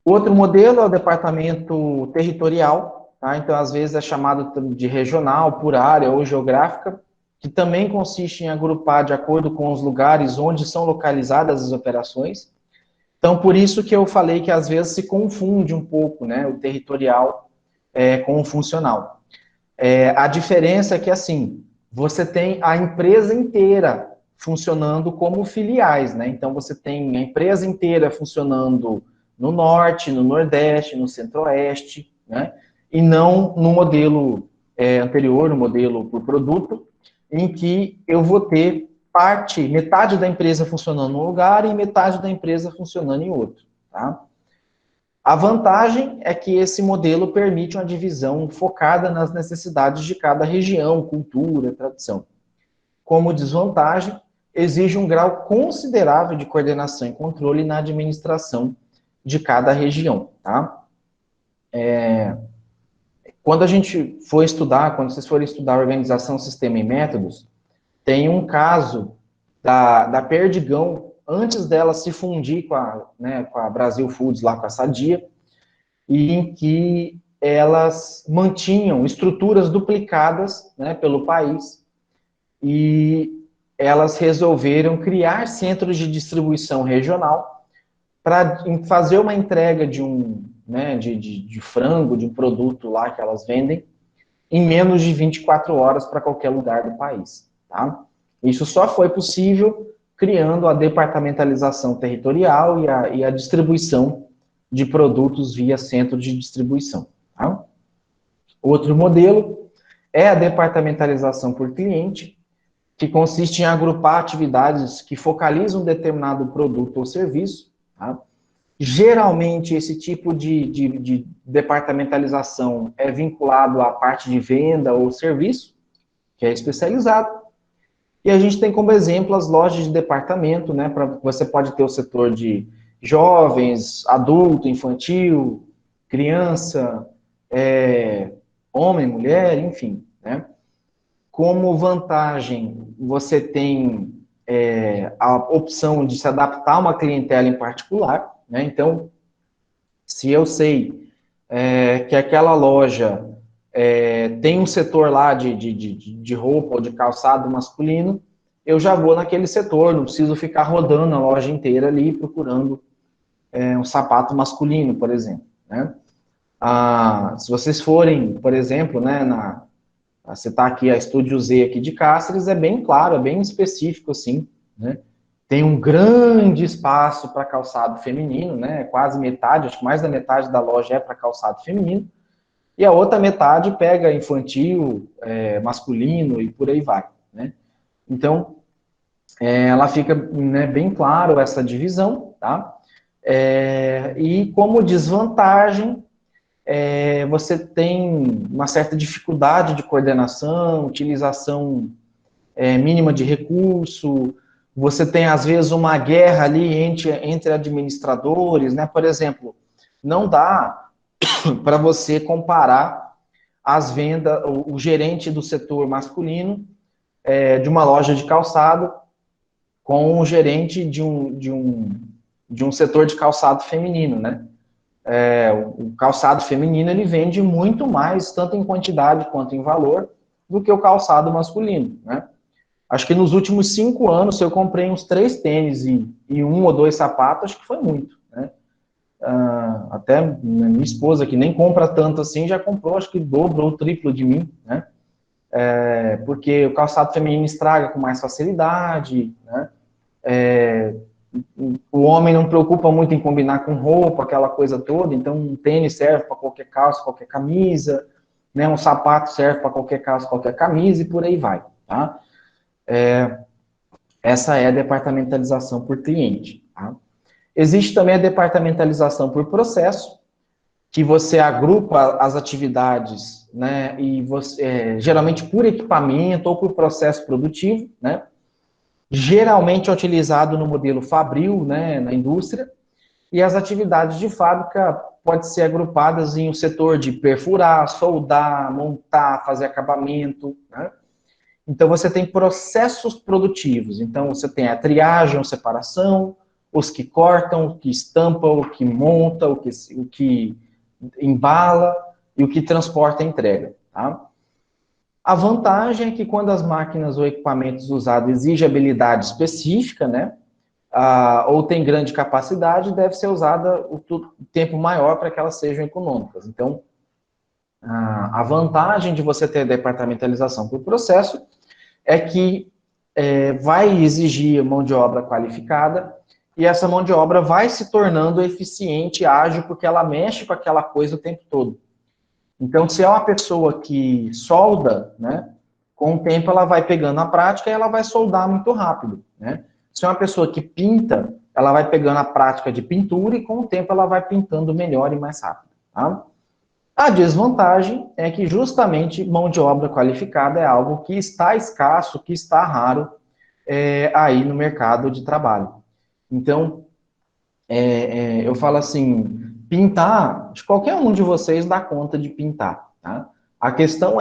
A: Outro modelo é o departamento territorial, tá? Então, às vezes é chamado de regional, por área ou geográfica, que também consiste em agrupar de acordo com os lugares onde são localizadas as operações. Então, por isso que eu falei que às vezes se confunde um pouco, né, o territorial com o funcional. A diferença é que, assim, você tem a empresa inteira funcionando como filiais, né? Então, você tem a empresa inteira funcionando no norte, no nordeste, no centro-oeste, né? E não no modelo anterior, no modelo por produto, em que eu vou ter metade da empresa funcionando num lugar e metade da empresa funcionando em outro, tá? A vantagem é que esse modelo permite uma divisão focada nas necessidades de cada região, cultura, tradição. Como desvantagem, exige um grau considerável de coordenação e controle na administração de cada região, tá? Quando a gente for estudar, quando vocês forem estudar organização, sistema e métodos, tem um caso da Perdigão, antes dela se fundir com a Brasil Foods, lá com a Sadia, e em que elas mantinham estruturas duplicadas, né, pelo país, e elas resolveram criar centros de distribuição regional para fazer uma entrega de frango, de um produto lá que elas vendem, em menos de 24 horas para qualquer lugar do país, tá? Isso só foi possível criando a departamentalização territorial e a distribuição de produtos via centro de distribuição, tá? Outro modelo é a departamentalização por cliente, que consiste em agrupar atividades que focalizam um determinado produto ou serviço, tá? Geralmente, esse tipo de departamentalização é vinculado à parte de venda ou serviço, que é especializado. E a gente tem como exemplo as lojas de departamento, né? Você pode ter o setor de jovens, adulto, infantil, criança, homem, mulher, enfim, né? Como vantagem, você tem a opção de se adaptar a uma clientela em particular, né? Então, se eu sei que aquela loja tem um setor lá de roupa ou de calçado masculino, eu já vou naquele setor, não preciso ficar rodando a loja inteira ali procurando um sapato masculino, por exemplo, né? Se vocês forem, por exemplo, né, citar aqui a Estúdio Z aqui de Cáceres, é bem claro, é bem específico, assim, né? tem um grande espaço para calçado feminino, né? Quase metade, acho que mais da metade da loja é para calçado feminino. E a outra metade pega infantil, masculino e por aí vai, né? Então, ela fica, né, bem claro essa divisão, tá? E como desvantagem, você tem uma certa dificuldade de coordenação, utilização mínima de recurso, você tem, às vezes, uma guerra ali entre administradores, né? Por exemplo, não dá para você comparar as vendas, o gerente do setor masculino de uma loja de calçado com o gerente de um setor de calçado feminino, né? O calçado feminino, ele vende muito mais, tanto em quantidade quanto em valor, do que o calçado masculino, né? Acho que nos últimos 5 anos, se eu comprei uns 3 tênis e 1 ou 2 sapatos, acho que foi muito, né? Até minha esposa, que nem compra tanto assim, já comprou, acho que dobro ou triplo de mim, né? Porque o calçado feminino estraga com mais facilidade, né? O homem não preocupa muito em combinar com roupa, aquela coisa toda, então um tênis serve para qualquer calça, qualquer camisa, né? Um sapato serve para qualquer calça, qualquer camisa e por aí vai, tá? Essa é a departamentalização por cliente, tá? Existe também a departamentalização por processo, que você agrupa as atividades, né, e você, geralmente por equipamento ou por processo produtivo, né, geralmente é utilizado no modelo fabril, né, na indústria, e as atividades de fábrica podem ser agrupadas em um setor de perfurar, soldar, montar, fazer acabamento, né? Então, você tem processos produtivos. Então, você tem a triagem, a separação, os que cortam, o que estampam, o que monta, o que embala e o que transporta e entrega, tá? A vantagem é que quando as máquinas ou equipamentos usados exigem habilidade específica, né, ou tem grande capacidade, deve ser usada o tempo maior para que elas sejam econômicas. Então, a vantagem de você ter departamentalização por processo é que vai exigir mão de obra qualificada e essa mão de obra vai se tornando eficiente e ágil porque ela mexe com aquela coisa o tempo todo. Então, se é uma pessoa que solda, né, com o tempo ela vai pegando a prática e ela vai soldar muito rápido, né? Se é uma pessoa que pinta, ela vai pegando a prática de pintura e com o tempo ela vai pintando melhor e mais rápido, tá? A desvantagem é que justamente mão de obra qualificada é algo que está escasso, que está raro aí no mercado de trabalho. Então, eu falo assim, pintar, qualquer um de vocês dá conta de pintar, tá? A questão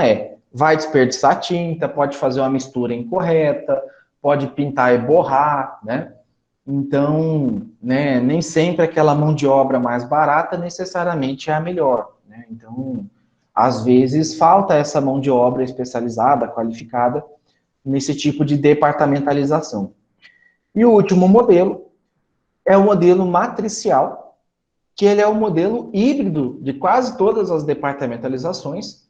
A: vai desperdiçar tinta, pode fazer uma mistura incorreta, pode pintar e borrar, né? Então, né, nem sempre aquela mão de obra mais barata necessariamente é a melhor, né? Então, às vezes falta essa mão de obra especializada, qualificada, nesse tipo de departamentalização. E o último modelo é o modelo matricial, que ele é o modelo híbrido de quase todas as departamentalizações,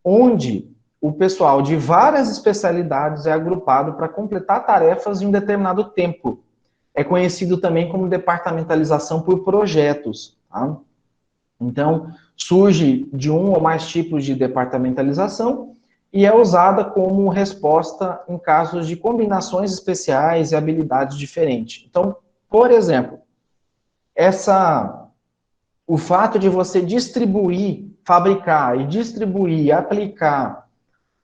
A: onde o pessoal de várias especialidades é agrupado para completar tarefas em um determinado tempo. É conhecido também como departamentalização por projetos, tá? Então, surge de um ou mais tipos de departamentalização e é usada como resposta em casos de combinações especiais e habilidades diferentes. Então, por exemplo, o fato de você distribuir, fabricar e distribuir, aplicar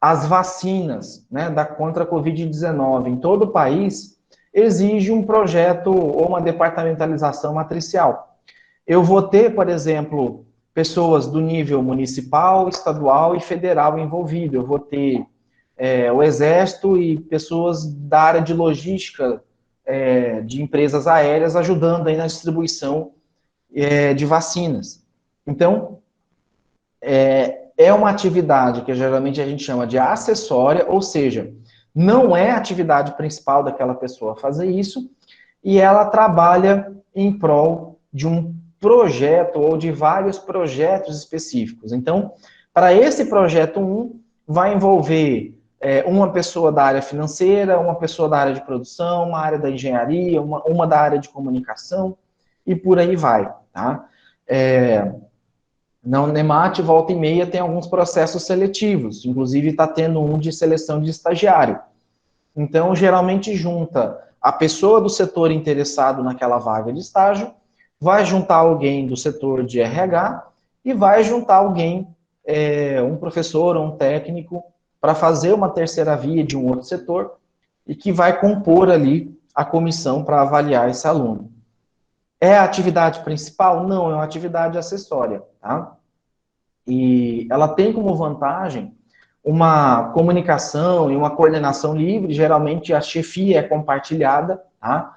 A: as vacinas, né, contra a Covid-19 em todo o país, exige um projeto ou uma departamentalização matricial. Eu vou ter, por exemplo, pessoas do nível municipal, estadual e federal envolvido. Eu vou ter o Exército e pessoas da área de logística de empresas aéreas ajudando aí na distribuição de vacinas. Então, é uma atividade que geralmente a gente chama de acessória, ou seja, não é a atividade principal daquela pessoa fazer isso, e ela trabalha em prol de um projeto ou de vários projetos específicos. Então, para esse projeto 1, vai envolver uma pessoa da área financeira, uma pessoa da área de produção, uma área da engenharia, uma da área de comunicação, e por aí vai, tá? Na Unemate, volta e meia, tem alguns processos seletivos, inclusive está tendo um de seleção de estagiário. Então, geralmente junta a pessoa do setor interessado naquela vaga de estágio, vai juntar alguém do setor de RH e vai juntar alguém, um professor ou um técnico, para fazer uma terceira via de um outro setor e que vai compor ali a comissão para avaliar esse aluno. É a atividade principal? Não, é uma atividade acessória, tá? E ela tem como vantagem uma comunicação e uma coordenação livre, geralmente a chefia é compartilhada, tá?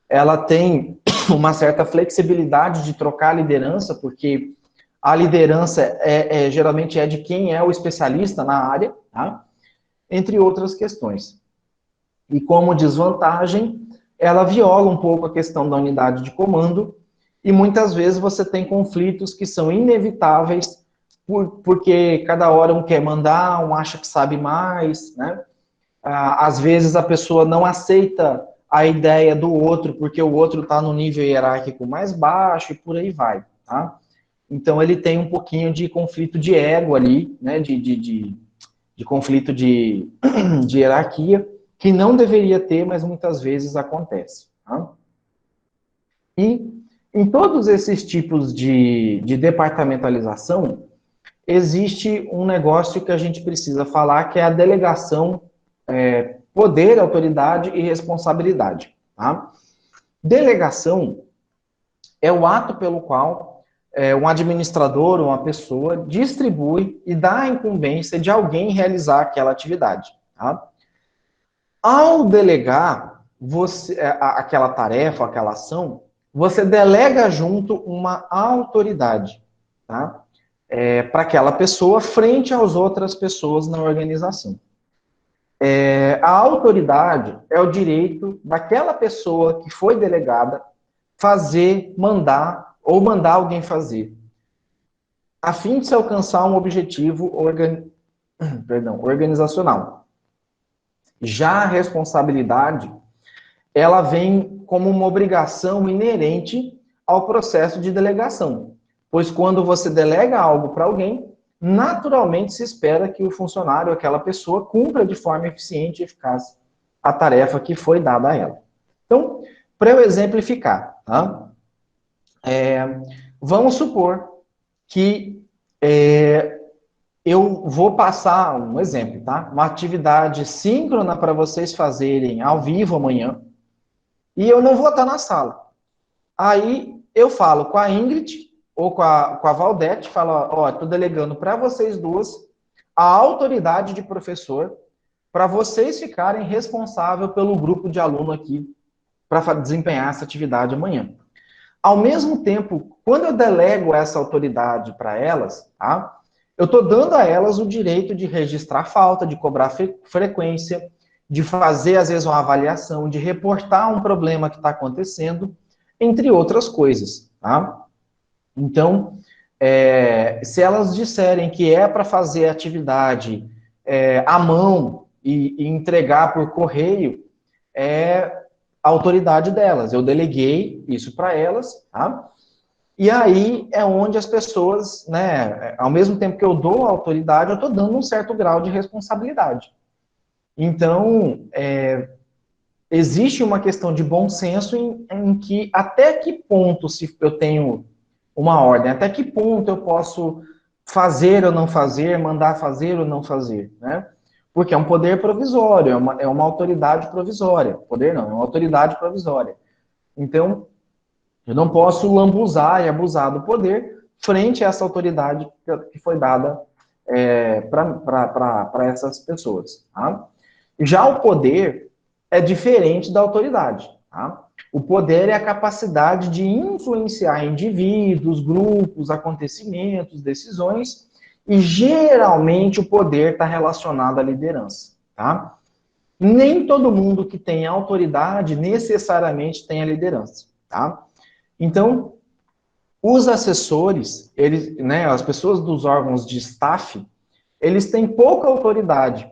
A: Ela tem uma certa flexibilidade de trocar a liderança, porque a liderança geralmente é de quem é o especialista na área, tá? Entre outras questões. E como desvantagem, ela viola um pouco a questão da unidade de comando, e muitas vezes você tem conflitos que são inevitáveis, porque cada hora um quer mandar, um acha que sabe mais, né? Às vezes a pessoa não aceita a ideia do outro, porque o outro está no nível hierárquico mais baixo, e por aí vai, tá? Então ele tem um pouquinho de conflito de ego ali, né? De conflito de hierarquia, que não deveria ter, mas muitas vezes acontece, tá? E em todos esses tipos de departamentalização, existe um negócio que a gente precisa falar, que é a delegação, poder, autoridade e responsabilidade. Tá? Delegação é o ato pelo qual um administrador ou uma pessoa distribui e dá a incumbência de alguém realizar aquela atividade. Tá? Ao delegar aquela tarefa, aquela ação, você delega junto uma autoridade, tá? Para aquela pessoa frente às outras pessoas na organização. A autoridade é o direito daquela pessoa que foi delegada fazer, mandar ou mandar alguém fazer, a fim de se alcançar um objetivo organizacional. Já a responsabilidade, ela vem como uma obrigação inerente ao processo de delegação, pois quando você delega algo para alguém, naturalmente se espera que o funcionário, aquela pessoa, cumpra de forma eficiente e eficaz a tarefa que foi dada a ela. Então, para eu exemplificar, tá? Vamos supor que eu vou passar um exemplo, tá? Uma atividade síncrona para vocês fazerem ao vivo amanhã, e eu não vou estar na sala. Aí eu falo com a Ingrid ou com a Valdete, falo, ó, estou delegando para vocês duas a autoridade de professor para vocês ficarem responsáveis pelo grupo de aluno aqui para desempenhar essa atividade amanhã. Ao mesmo tempo, quando eu delego essa autoridade para elas, tá? Eu estou dando a elas o direito de registrar falta, de cobrar frequência, de fazer, às vezes, uma avaliação, de reportar um problema que está acontecendo, entre outras coisas, tá? Então, se elas disserem que é para fazer atividade à mão e entregar por correio, é a autoridade delas. Eu deleguei isso para elas, tá? E aí é onde as pessoas, né, ao mesmo tempo que eu dou a autoridade, eu estou dando um certo grau de responsabilidade. Então, existe uma questão de bom senso em que até que ponto, se eu tenho uma ordem, até que ponto eu posso fazer ou não fazer, mandar fazer ou não fazer, né? Porque é um poder provisório, é uma autoridade provisória. Poder não, é uma autoridade provisória. Então, eu não posso lambuzar e abusar do poder frente a essa autoridade que foi dada para essas pessoas. Tá? Já o poder é diferente da autoridade. Tá? O poder é a capacidade de influenciar indivíduos, grupos, acontecimentos, decisões, e geralmente o poder está relacionado à liderança. Tá? Nem todo mundo que tem autoridade necessariamente tem a liderança. Tá? Então, os assessores, eles, né, as pessoas dos órgãos de staff, eles têm pouca autoridade,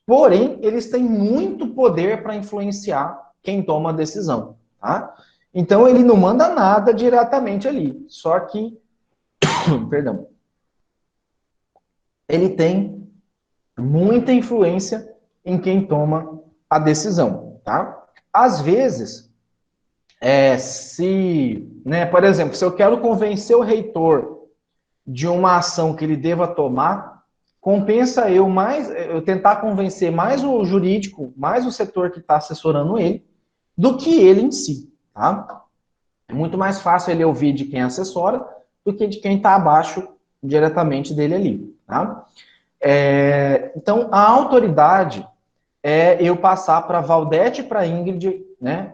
A: Porém, eles têm muito poder para influenciar quem toma a decisão, tá? Então, ele não manda nada diretamente ali, só que, perdão, ele tem muita influência em quem toma a decisão, tá? Às vezes, né, por exemplo, se eu quero convencer o reitor de uma ação que ele deva tomar, compensa eu tentar convencer mais o jurídico, mais o setor que está assessorando ele, do que ele em si, tá? É muito mais fácil ele ouvir de quem assessora do que de quem está abaixo diretamente dele ali, tá? Então, a autoridade é eu passar para a Valdete e para a Ingrid, né,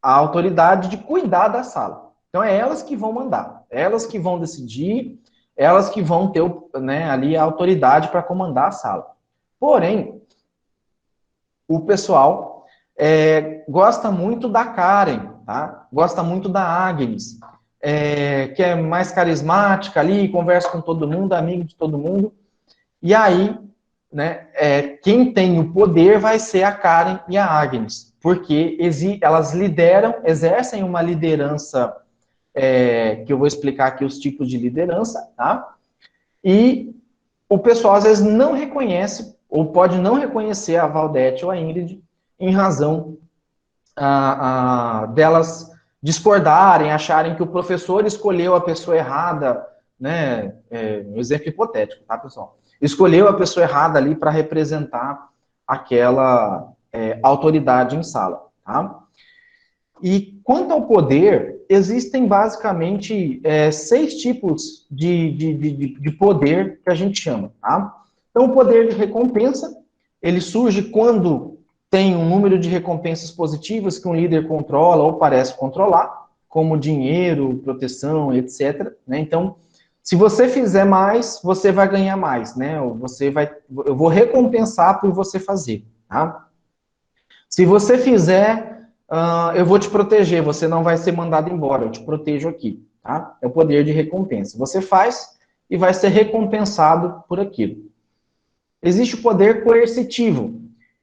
A: a autoridade de cuidar da sala. Então, é elas que vão mandar, elas que vão decidir, elas que vão ter, né, ali a autoridade para comandar a sala. Porém, o pessoal gosta muito da Karen, tá? Gosta muito da Agnes, que é mais carismática ali, conversa com todo mundo, amigo de todo mundo. E aí, né, quem tem o poder vai ser a Karen e a Agnes, porque elas exercem uma liderança, que eu vou explicar aqui os tipos de liderança, tá? E o pessoal às vezes não reconhece, ou pode não reconhecer a Valdete ou a Ingrid, em razão delas discordarem, acharem que o professor escolheu a pessoa errada, né? Um exemplo hipotético, tá, pessoal? Escolheu a pessoa errada ali para representar aquela autoridade em sala, tá? E quanto ao poder, existem basicamente 6 tipos de poder que a gente chama, tá? Então, o poder de recompensa, ele surge quando tem um número de recompensas positivas que um líder controla ou parece controlar, como dinheiro, proteção, etc. Né? Então, se você fizer mais, você vai ganhar mais, né? Eu vou recompensar por você fazer, tá? Se você fizer, eu vou te proteger, você não vai ser mandado embora, eu te protejo aqui, tá? É o poder de recompensa. Você faz e vai ser recompensado por aquilo. Existe o poder coercitivo,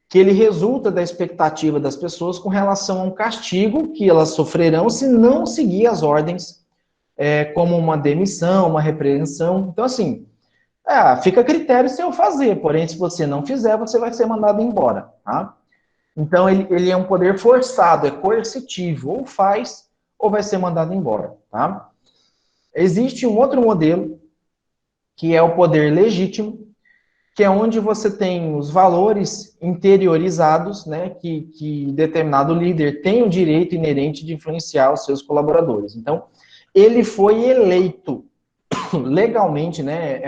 A: que ele resulta da expectativa das pessoas com relação a um castigo que elas sofrerão se não seguir as ordens, como uma demissão, uma repreensão. Então, assim, fica a critério se eu fazer, porém, se você não fizer, você vai ser mandado embora, tá? Então, ele é um poder forçado, é coercitivo, ou faz, ou vai ser mandado embora, tá? Existe um outro modelo, que é o poder legítimo, que é onde você tem os valores interiorizados, né, que determinado líder tem o direito inerente de influenciar os seus colaboradores. Então, ele foi eleito legalmente, né,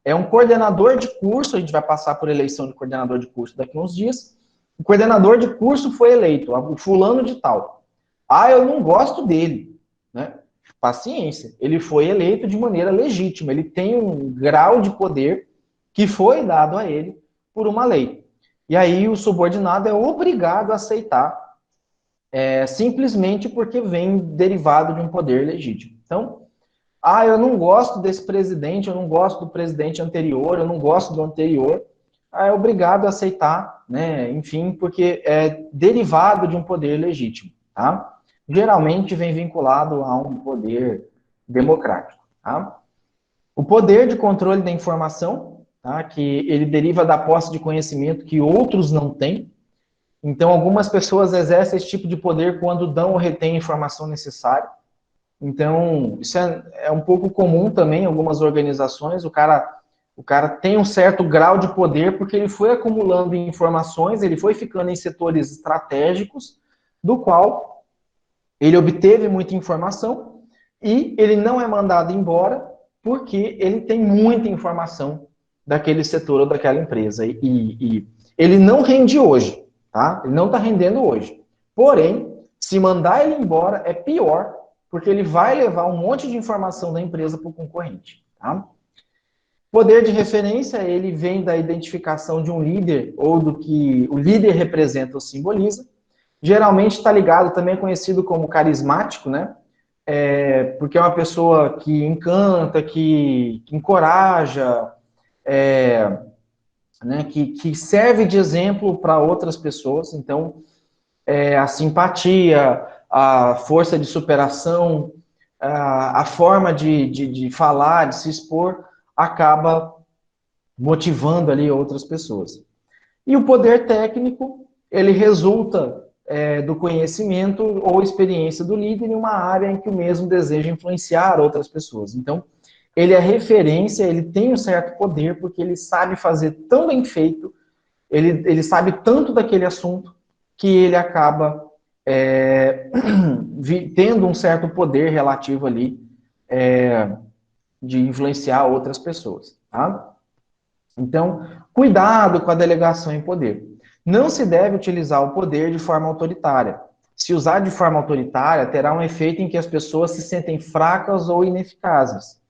A: é um coordenador de curso, a gente vai passar por eleição de coordenador de curso daqui a uns dias. O coordenador de curso foi eleito, o fulano de tal. Eu não gosto dele, né? Paciência, ele foi eleito de maneira legítima, ele tem um grau de poder que foi dado a ele por uma lei. E aí o subordinado é obrigado a aceitar, simplesmente porque vem derivado de um poder legítimo. Então, eu não gosto desse presidente, eu não gosto do presidente anterior, eu não gosto do anterior, é obrigado a aceitar, né? Enfim, porque é derivado de um poder legítimo, tá? Geralmente vem vinculado a um poder democrático, tá? O poder de controle da informação, tá? Que ele deriva da posse de conhecimento que outros não têm. Então, algumas pessoas exercem esse tipo de poder quando dão ou retêm a informação necessária. Então, isso é um pouco comum também em algumas organizações. O cara tem um certo grau de poder porque ele foi acumulando informações, ele foi ficando em setores estratégicos, do qual ele obteve muita informação e ele não é mandado embora porque ele tem muita informação daquele setor ou daquela empresa. E ele não rende hoje, tá? Ele não está rendendo hoje. Porém, se mandar ele embora é pior, porque ele vai levar um monte de informação da empresa para o concorrente, tá? Poder de referência, ele vem da identificação de um líder ou do que o líder representa ou simboliza. Geralmente está ligado, também conhecido como carismático, né? Porque é uma pessoa que encanta, que encoraja, né, que serve de exemplo para outras pessoas. Então, a simpatia, a força de superação, a forma de falar, de se expor, acaba motivando ali outras pessoas. E o poder técnico, ele resulta do conhecimento ou experiência do líder em uma área em que o mesmo deseja influenciar outras pessoas. Então, ele é referência, ele tem um certo poder, porque ele sabe fazer tão bem feito, ele sabe tanto daquele assunto, que ele acaba tendo um certo poder relativo ali de influenciar outras pessoas. Tá? Então, cuidado com a delegação em poder. Não se deve utilizar o poder de forma autoritária. Se usar de forma autoritária, terá um efeito em que as pessoas se sentem fracas ou ineficazes.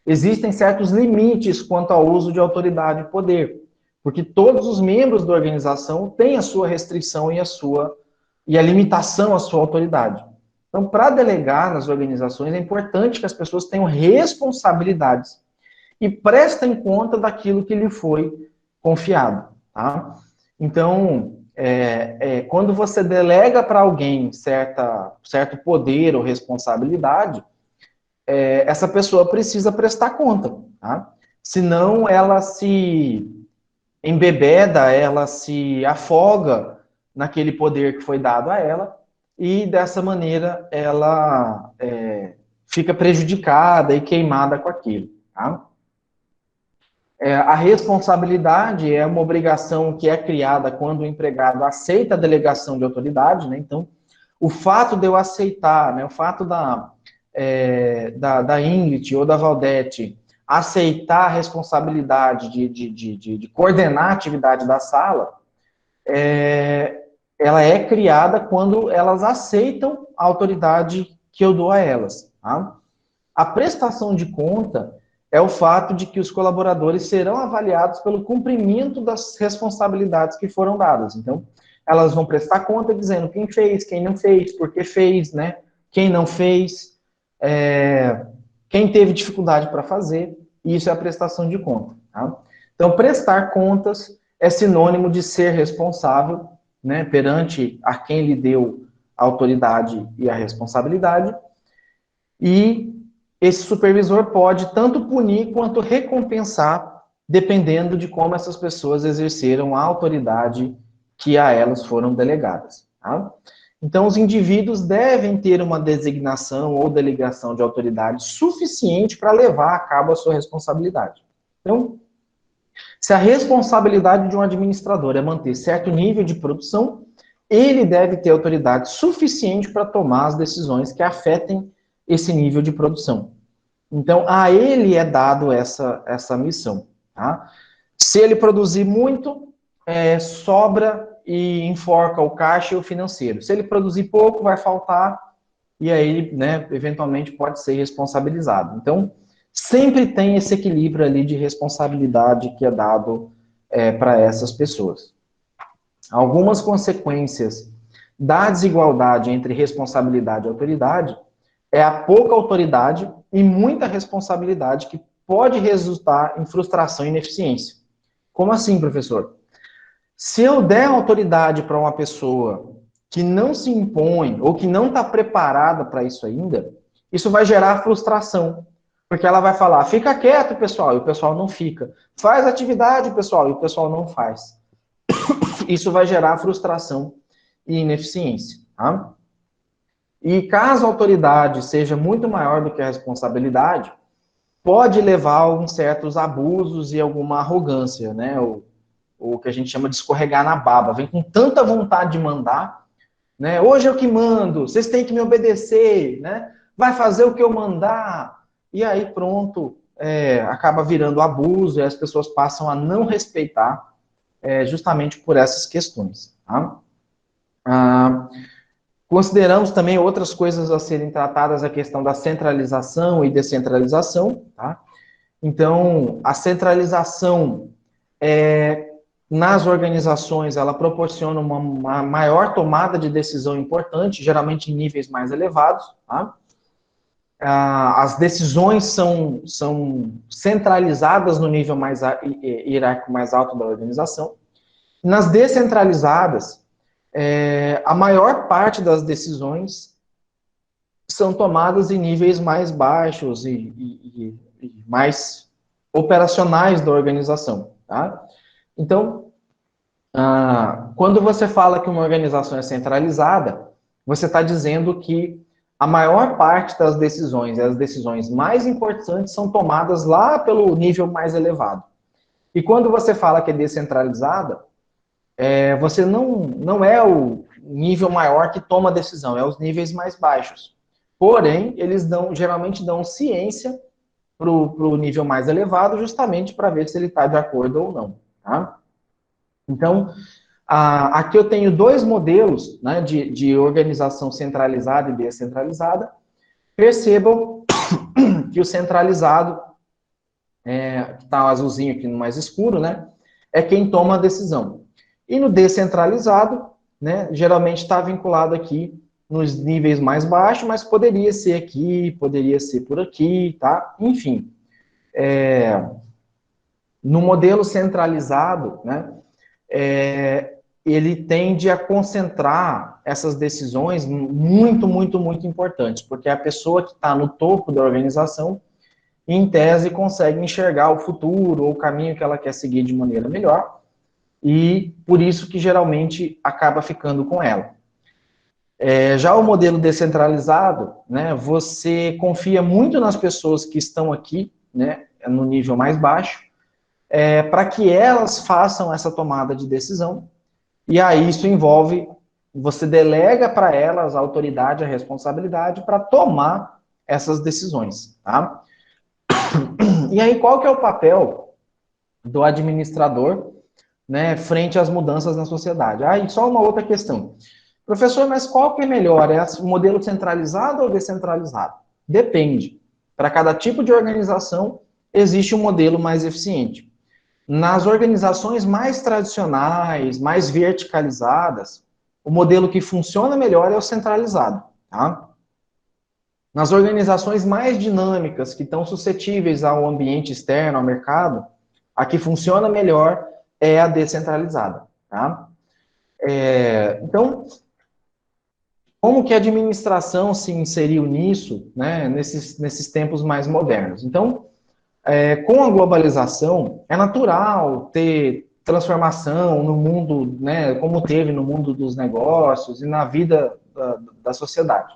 A: Existem certos limites quanto ao uso de autoridade e poder, porque todos os membros da organização têm a sua restrição e a limitação à sua autoridade. Então, para delegar nas organizações, é importante que as pessoas tenham responsabilidades e prestem conta daquilo que lhe foi confiado. Tá? Então, quando você delega para alguém certo poder ou responsabilidade, essa pessoa precisa prestar conta. Tá? Senão, ela se embebeda, ela se afoga naquele poder que foi dado a ela, e dessa maneira ela fica prejudicada e queimada com aquilo. Tá? A responsabilidade é uma obrigação que é criada quando o empregado aceita a delegação de autoridade, né? Então, o fato de eu aceitar, né, o fato da Ingrid ou da Valdete aceitar a responsabilidade de coordenar a atividade da sala, ela é criada quando elas aceitam a autoridade que eu dou a elas. Tá? A prestação de conta é o fato de que os colaboradores serão avaliados pelo cumprimento das responsabilidades que foram dadas. Então, elas vão prestar conta dizendo quem fez, quem não fez, por que fez, né? Quem não fez, quem teve dificuldade para fazer, e isso é a prestação de conta. Tá? Então, prestar contas é sinônimo de ser responsável, né, perante a quem lhe deu a autoridade e a responsabilidade, e esse supervisor pode tanto punir quanto recompensar, dependendo de como essas pessoas exerceram a autoridade que a elas foram delegadas. Tá? Então, os indivíduos devem ter uma designação ou delegação de autoridade suficiente para levar a cabo a sua responsabilidade. Então, se a responsabilidade de um administrador é manter certo nível de produção, ele deve ter autoridade suficiente para tomar as decisões que afetem esse nível de produção. Então, a ele é dado essa missão. Tá? Se ele produzir muito, sobra e enforca o caixa e o financeiro. Se ele produzir pouco, vai faltar e aí, né, eventualmente pode ser responsabilizado. Então, sempre tem esse equilíbrio ali de responsabilidade que é dado para essas pessoas. Algumas consequências da desigualdade entre responsabilidade e autoridade é a pouca autoridade e muita responsabilidade que pode resultar em frustração e ineficiência. Como assim, professor? Se eu der autoridade para uma pessoa que não se impõe ou que não está preparada para isso ainda, isso vai gerar frustração. Porque ela vai falar, fica quieto, pessoal, e o pessoal não fica. Faz atividade, pessoal, e o pessoal não faz. Isso vai gerar frustração e ineficiência. Tá? E caso a autoridade seja muito maior do que a responsabilidade, pode levar a alguns certos abusos e alguma arrogância, né? O que a gente chama de escorregar na baba. Vem com tanta vontade de mandar, né? Hoje eu que mando, vocês têm que me obedecer, né? Vai fazer o que eu mandar. E aí pronto, acaba virando abuso e as pessoas passam a não respeitar justamente por essas questões. Tá? Consideramos também outras coisas a serem tratadas, a questão da centralização e descentralização. Tá? Então, a centralização nas organizações, ela proporciona uma maior tomada de decisão importante, geralmente em níveis mais elevados. Tá? as decisões são centralizadas no nível mais hierárquico mais alto da organização. Nas descentralizadas, a maior parte das decisões são tomadas em níveis mais baixos e mais operacionais da organização, tá? Então, quando você fala que uma organização é centralizada, você está dizendo que a maior parte das decisões, e as decisões mais importantes, são tomadas lá pelo nível mais elevado. E quando você fala que é descentralizada, você não é o nível maior que toma a decisão, é os níveis mais baixos. Porém, eles geralmente dão ciência para o nível mais elevado, justamente para ver se ele está de acordo ou não. Tá? Então, aqui eu tenho dois modelos, né, de organização centralizada e descentralizada. Percebam que o centralizado, que está azulzinho aqui no mais escuro, né, é quem toma a decisão. E no descentralizado, né, geralmente está vinculado aqui nos níveis mais baixos, mas poderia ser aqui, poderia ser por aqui, tá? Enfim, no modelo centralizado, né, ele tende a concentrar essas decisões muito, muito, muito importantes, porque é a pessoa que está no topo da organização, em tese, consegue enxergar o futuro ou o caminho que ela quer seguir de maneira melhor, e por isso que geralmente acaba ficando com ela. Já o modelo descentralizado, né, você confia muito nas pessoas que estão aqui, né, no nível mais baixo, para que elas façam essa tomada de decisão, e aí isso envolve, você delega para elas a autoridade, a responsabilidade para tomar essas decisões, tá? E aí qual que é o papel do administrador, né, frente às mudanças na sociedade? E só uma outra questão. Professor, mas qual que é melhor? É o modelo centralizado ou descentralizado? Depende. Para cada tipo de organização, existe um modelo mais eficiente. Nas organizações mais tradicionais, mais verticalizadas, o modelo que funciona melhor é o centralizado, tá? Nas organizações mais dinâmicas, que estão suscetíveis ao ambiente externo, ao mercado, a que funciona melhor é a descentralizada, tá? Então, como que a administração se inseriu nisso, né, nesses tempos mais modernos? Então, com a globalização, é natural ter transformação no mundo, né, como teve no mundo dos negócios e na vida da sociedade.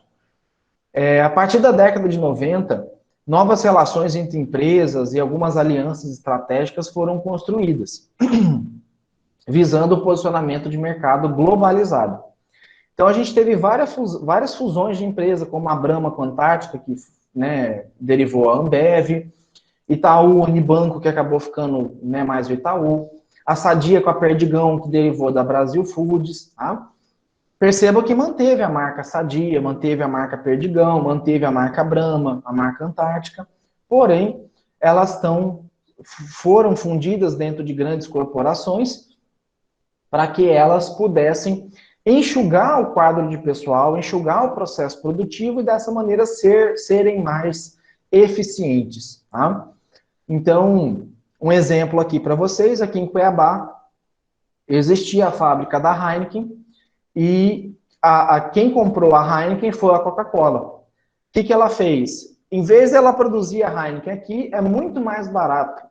A: A partir da década de 90, novas relações entre empresas e algumas alianças estratégicas foram construídas, visando o posicionamento de mercado globalizado. Então, a gente teve várias fusões de empresa, como a Brahma com a Antártica, que, né, derivou a Ambev, Itaú, Unibanco, que acabou ficando, né, mais o Itaú, a Sadia com a Perdigão, que derivou da Brasil Foods, tá? Perceba que manteve a marca Sadia, manteve a marca Perdigão, manteve a marca Brahma, a marca Antártica, porém, elas foram fundidas dentro de grandes corporações para que elas pudessem enxugar o quadro de pessoal, enxugar o processo produtivo e dessa maneira serem mais eficientes, tá? Então, um exemplo aqui para vocês, aqui em Cuiabá, existia a fábrica da Heineken e quem comprou a Heineken foi a Coca-Cola. O que ela fez? Em vez dela produzir a Heineken aqui, é muito mais barato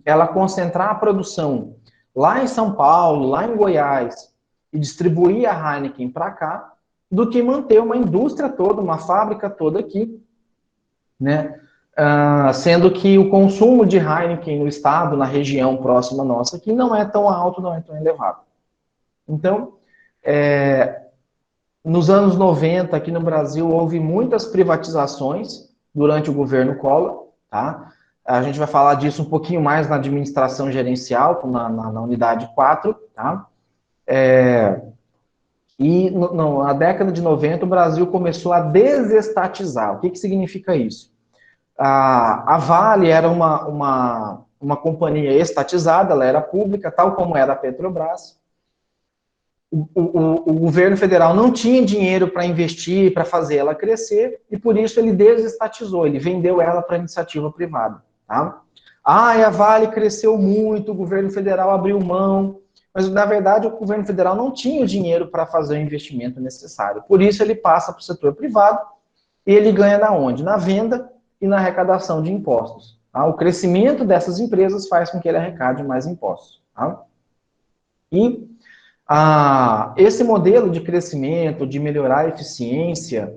A: ela concentrar a produção lá em São Paulo, lá em Goiás, e distribuir a Heineken para cá, do que manter uma indústria toda, uma fábrica toda aqui, né? Sendo que o consumo de Heineken no estado, na região próxima nossa, aqui não é tão alto, não é tão elevado. Então, nos anos 90, aqui no Brasil, houve muitas privatizações durante o governo Collor, tá? A gente vai falar disso um pouquinho mais na administração gerencial, na unidade 4, tá? E na década de 90, o Brasil começou a desestatizar. O que significa isso? A Vale era uma companhia estatizada, ela era pública, tal como era a Petrobras. o governo federal não tinha dinheiro para investir, para fazer ela crescer, e por isso ele desestatizou, ele vendeu ela para a iniciativa privada. Tá? A Vale cresceu muito, o governo federal abriu mão, mas na verdade o governo federal não tinha o dinheiro para fazer o investimento necessário. Por isso ele passa para o setor privado e ele ganha na onde? Na venda e na arrecadação de impostos. Tá? O crescimento dessas empresas faz com que ele arrecade mais impostos. Tá? E esse modelo de crescimento, de melhorar a eficiência,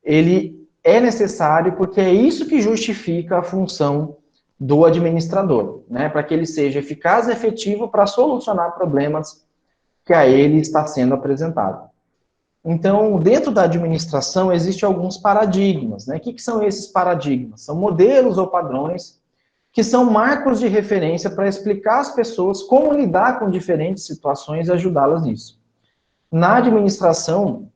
A: ele é necessário porque é isso que justifica a função do administrador, né, para que ele seja eficaz e efetivo para solucionar problemas que a ele está sendo apresentado. Então, dentro da administração, existem alguns paradigmas, né? O que são esses paradigmas? São modelos ou padrões que são marcos de referência para explicar às pessoas como lidar com diferentes situações e ajudá-las nisso. Na administração,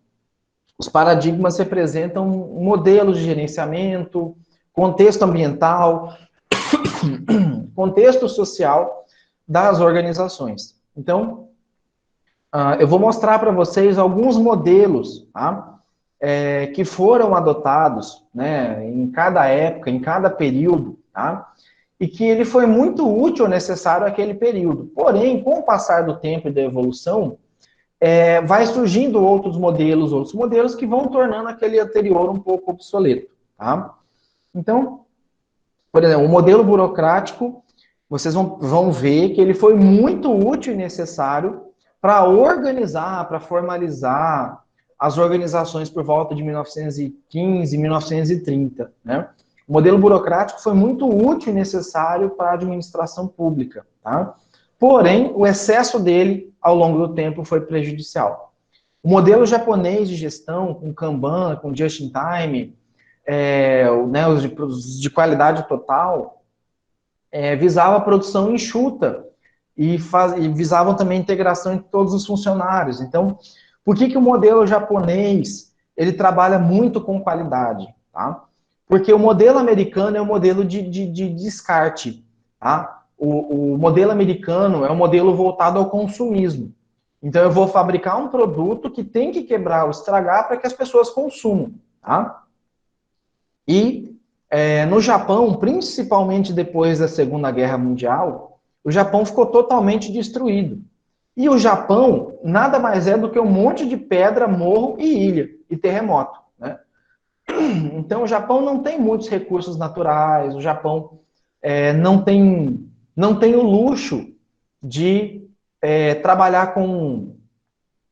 A: os paradigmas representam modelos de gerenciamento, contexto ambiental, contexto social das organizações. Então, eu vou mostrar para vocês alguns modelos, tá? Que foram adotados, né, em cada época, em cada período, tá? E que ele foi muito útil ou necessário naquele período. Porém, com o passar do tempo e da evolução, vai surgindo outros modelos que vão tornando aquele anterior um pouco obsoleto. Tá? Então, por exemplo, o modelo burocrático, vocês vão ver que ele foi muito útil e necessário para organizar, para formalizar as organizações por volta de 1915, 1930, né? O modelo burocrático foi muito útil e necessário para a administração pública, tá? Porém, o excesso dele, ao longo do tempo, foi prejudicial. O modelo japonês de gestão, com Kanban, com Just-in-Time, né, os de qualidade total, visava a produção enxuta e visavam também a integração entre todos os funcionários. Então, por que o modelo japonês ele trabalha muito com qualidade? Tá? Porque o modelo americano é um modelo de descarte. Tá? O modelo americano é um modelo voltado ao consumismo. Então, eu vou fabricar um produto que tem que quebrar ou estragar para que as pessoas consumam. Tá? E no Japão, principalmente depois da Segunda Guerra Mundial, o Japão ficou totalmente destruído. E o Japão nada mais é do que um monte de pedra, morro e ilha, e terremoto. Né? Então, o Japão não tem muitos recursos naturais, o Japão não tem o luxo de trabalhar com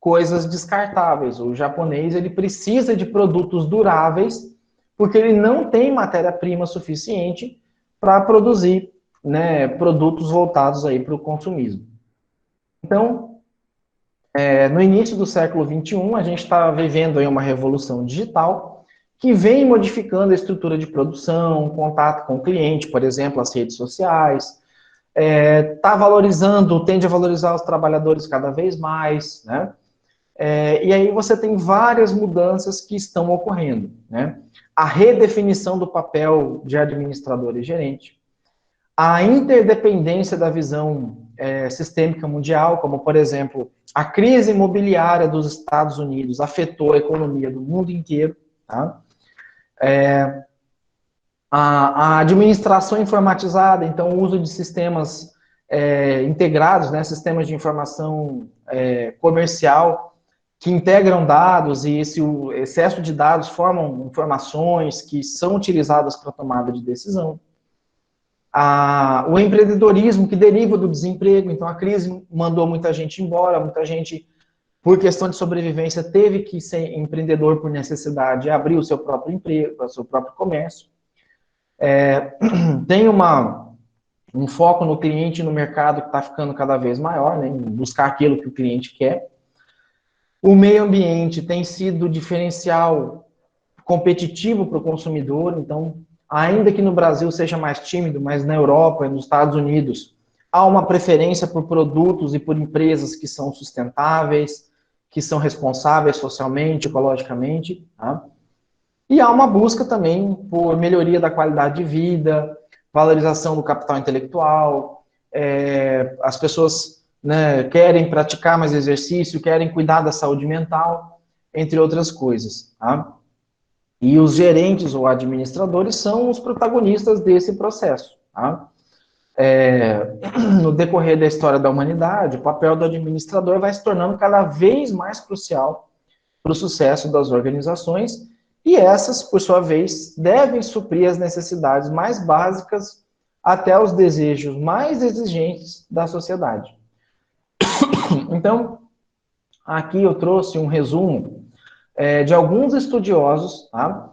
A: coisas descartáveis. O japonês ele precisa de produtos duráveis, porque ele não tem matéria-prima suficiente para produzir, né, produtos voltados aí para o consumismo. Então, no início do século XXI, a gente está vivendo aí uma revolução digital que vem modificando a estrutura de produção, contato com o cliente, por exemplo, as redes sociais, tende a valorizar os trabalhadores cada vez mais, né? E aí você tem várias mudanças que estão ocorrendo, né? A redefinição do papel de administrador e gerente, a interdependência da visão sistêmica mundial, como, por exemplo, a crise imobiliária dos Estados Unidos afetou a economia do mundo inteiro, tá? A administração informatizada, então o uso de sistemas integrados, né, sistemas de informação comercial, que integram dados e o excesso de dados formam informações que são utilizadas para a tomada de decisão. O empreendedorismo que deriva do desemprego, então a crise mandou muita gente embora, muita gente, por questão de sobrevivência, teve que ser empreendedor por necessidade e abrir o seu próprio emprego, o seu próprio comércio. Tem um foco no cliente e no mercado que está ficando cada vez maior, né, em buscar aquilo que o cliente quer. O meio ambiente tem sido diferencial competitivo para o consumidor, então, ainda que no Brasil seja mais tímido, mas na Europa e nos Estados Unidos, há uma preferência por produtos e por empresas que são sustentáveis, que são responsáveis socialmente, ecologicamente, tá? E há uma busca também por melhoria da qualidade de vida, valorização do capital intelectual, as pessoas né, querem praticar mais exercício, querem cuidar da saúde mental, entre outras coisas, tá? E os gerentes ou administradores são os protagonistas desse processo, tá? No decorrer da história da humanidade, o papel do administrador vai se tornando cada vez mais crucial para o sucesso das organizações, e essas, por sua vez, devem suprir as necessidades mais básicas até os desejos mais exigentes da sociedade. Então, aqui eu trouxe um resumo de alguns estudiosos, tá?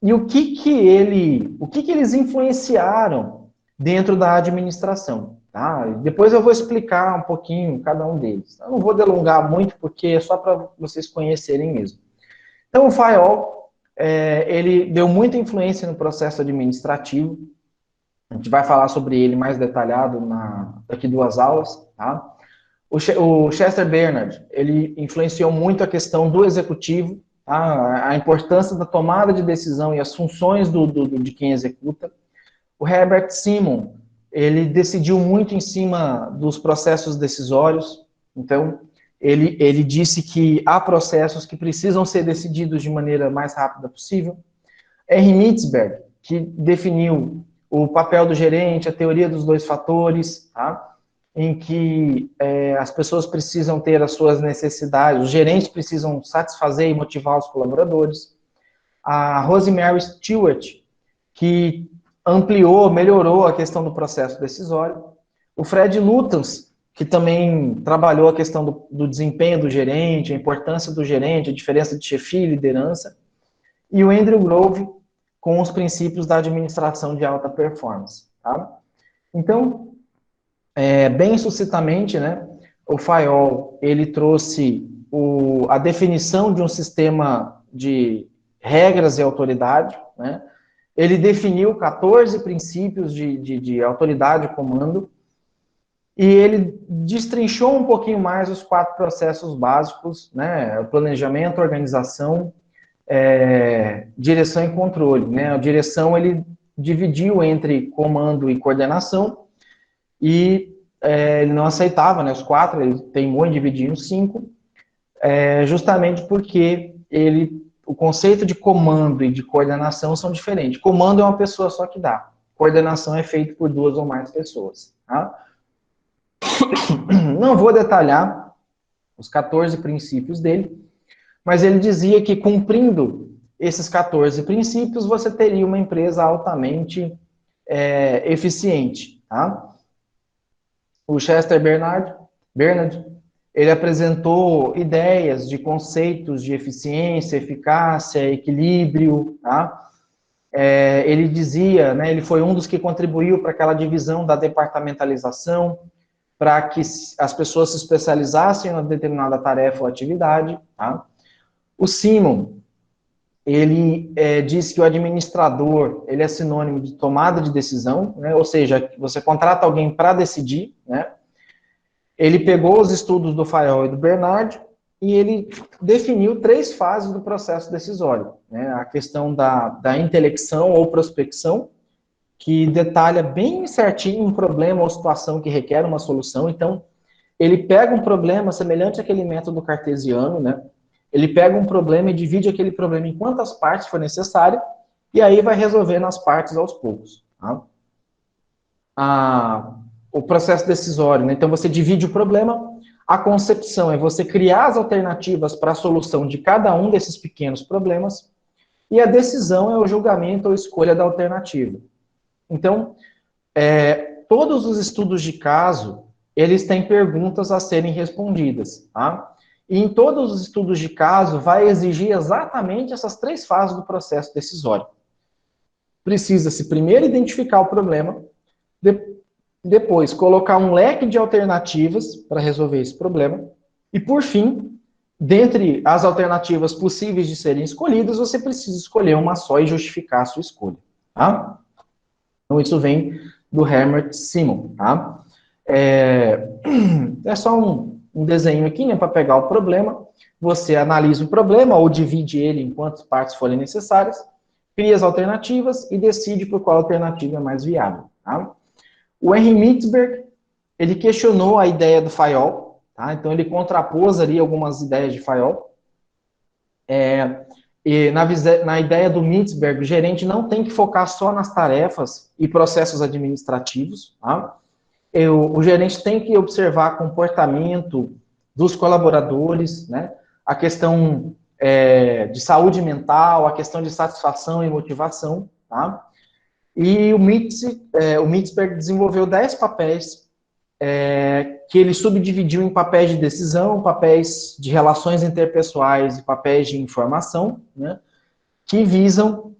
A: E o que eles influenciaram dentro da administração, tá? Depois eu vou explicar um pouquinho cada um deles. Eu não vou delongar muito, porque é só para vocês conhecerem mesmo. Então, o Fayol, ele deu muita influência no processo administrativo. A gente vai falar sobre ele mais detalhado daqui 2 aulas, tá? O Chester Bernard, ele influenciou muito a questão do executivo, tá? A importância da tomada de decisão e as funções de quem executa. O Herbert Simon, ele decidiu muito em cima dos processos decisórios, então ele disse que há processos que precisam ser decididos de maneira mais rápida possível. R. Mitzberg, que definiu o papel do gerente, a teoria dos 2 fatores, tá? Em que as pessoas precisam ter as suas necessidades, os gerentes precisam satisfazer e motivar os colaboradores. A Rosemary Stewart, que ampliou, melhorou a questão do processo decisório. O Fred Lutyens, que também trabalhou a questão do desempenho do gerente, a importância do gerente, a diferença de chefia e liderança. E o Andrew Grove, com os princípios da administração de alta performance. Tá? Então, bem sucintamente, né, o Fayol, ele trouxe a definição de um sistema de regras e autoridade, né? Ele definiu 14 princípios de autoridade e comando, e ele destrinchou um pouquinho mais os 4 processos básicos, né? O planejamento, organização, direção e controle, né? A direção ele dividiu entre comando e coordenação, e ele não aceitava, né, os 4, ele teimou em dividir em 5, justamente porque o conceito de comando e de coordenação são diferentes. Comando é uma pessoa só que dá, coordenação é feito por 2 ou mais pessoas. Tá? Não vou detalhar os 14 princípios dele, mas ele dizia que cumprindo esses 14 princípios, você teria uma empresa altamente eficiente. Tá? O Chester Bernard, ele apresentou ideias de conceitos de eficiência, eficácia, equilíbrio, tá? Ele dizia, né, ele foi um dos que contribuiu para aquela divisão da departamentalização, para que as pessoas se especializassem em uma determinada tarefa ou atividade, tá? O Simon, ele diz que o administrador, ele é sinônimo de tomada de decisão, né? Ou seja, você contrata alguém para decidir, né? Ele pegou os estudos do Fayol e do Bernard e ele definiu 3 fases do processo decisório, né? A questão da intelecção ou prospecção, que detalha bem certinho um problema ou situação que requer uma solução. Então, ele pega um problema semelhante àquele método cartesiano, né? Ele pega um problema e divide aquele problema em quantas partes for necessário, e aí vai resolvendo as partes aos poucos. Tá? O processo decisório, né? Então você divide o problema, a concepção é você criar as alternativas para a solução de cada um desses pequenos problemas, e a decisão é o julgamento ou escolha da alternativa. Então, todos os estudos de caso, eles têm perguntas a serem respondidas, tá? E em todos os estudos de caso, vai exigir exatamente essas 3 fases do processo decisório. Precisa-se primeiro identificar o problema, depois colocar um leque de alternativas para resolver esse problema, e por fim, dentre as alternativas possíveis de serem escolhidas, você precisa escolher uma só e justificar a sua escolha, tá? Então isso vem do Herbert Simon, tá? É só um desenho aqui, né, para pegar o problema, você analisa o problema ou divide ele em quantas partes forem necessárias, cria as alternativas e decide por qual alternativa é mais viável. Tá? O Henry Mitzberg, ele questionou a ideia do FAIOL, tá? Então ele contrapôs ali algumas ideias de FAIOL. E na ideia do Mintzberg, o gerente não tem que focar só nas tarefas e processos administrativos, tá? O gerente tem que observar comportamento dos colaboradores, né? A questão de saúde mental, a questão de satisfação e motivação, tá? E o Mintzberg desenvolveu 10 papéis que ele subdividiu em papéis de decisão, papéis de relações interpessoais e papéis de informação, né? Que visam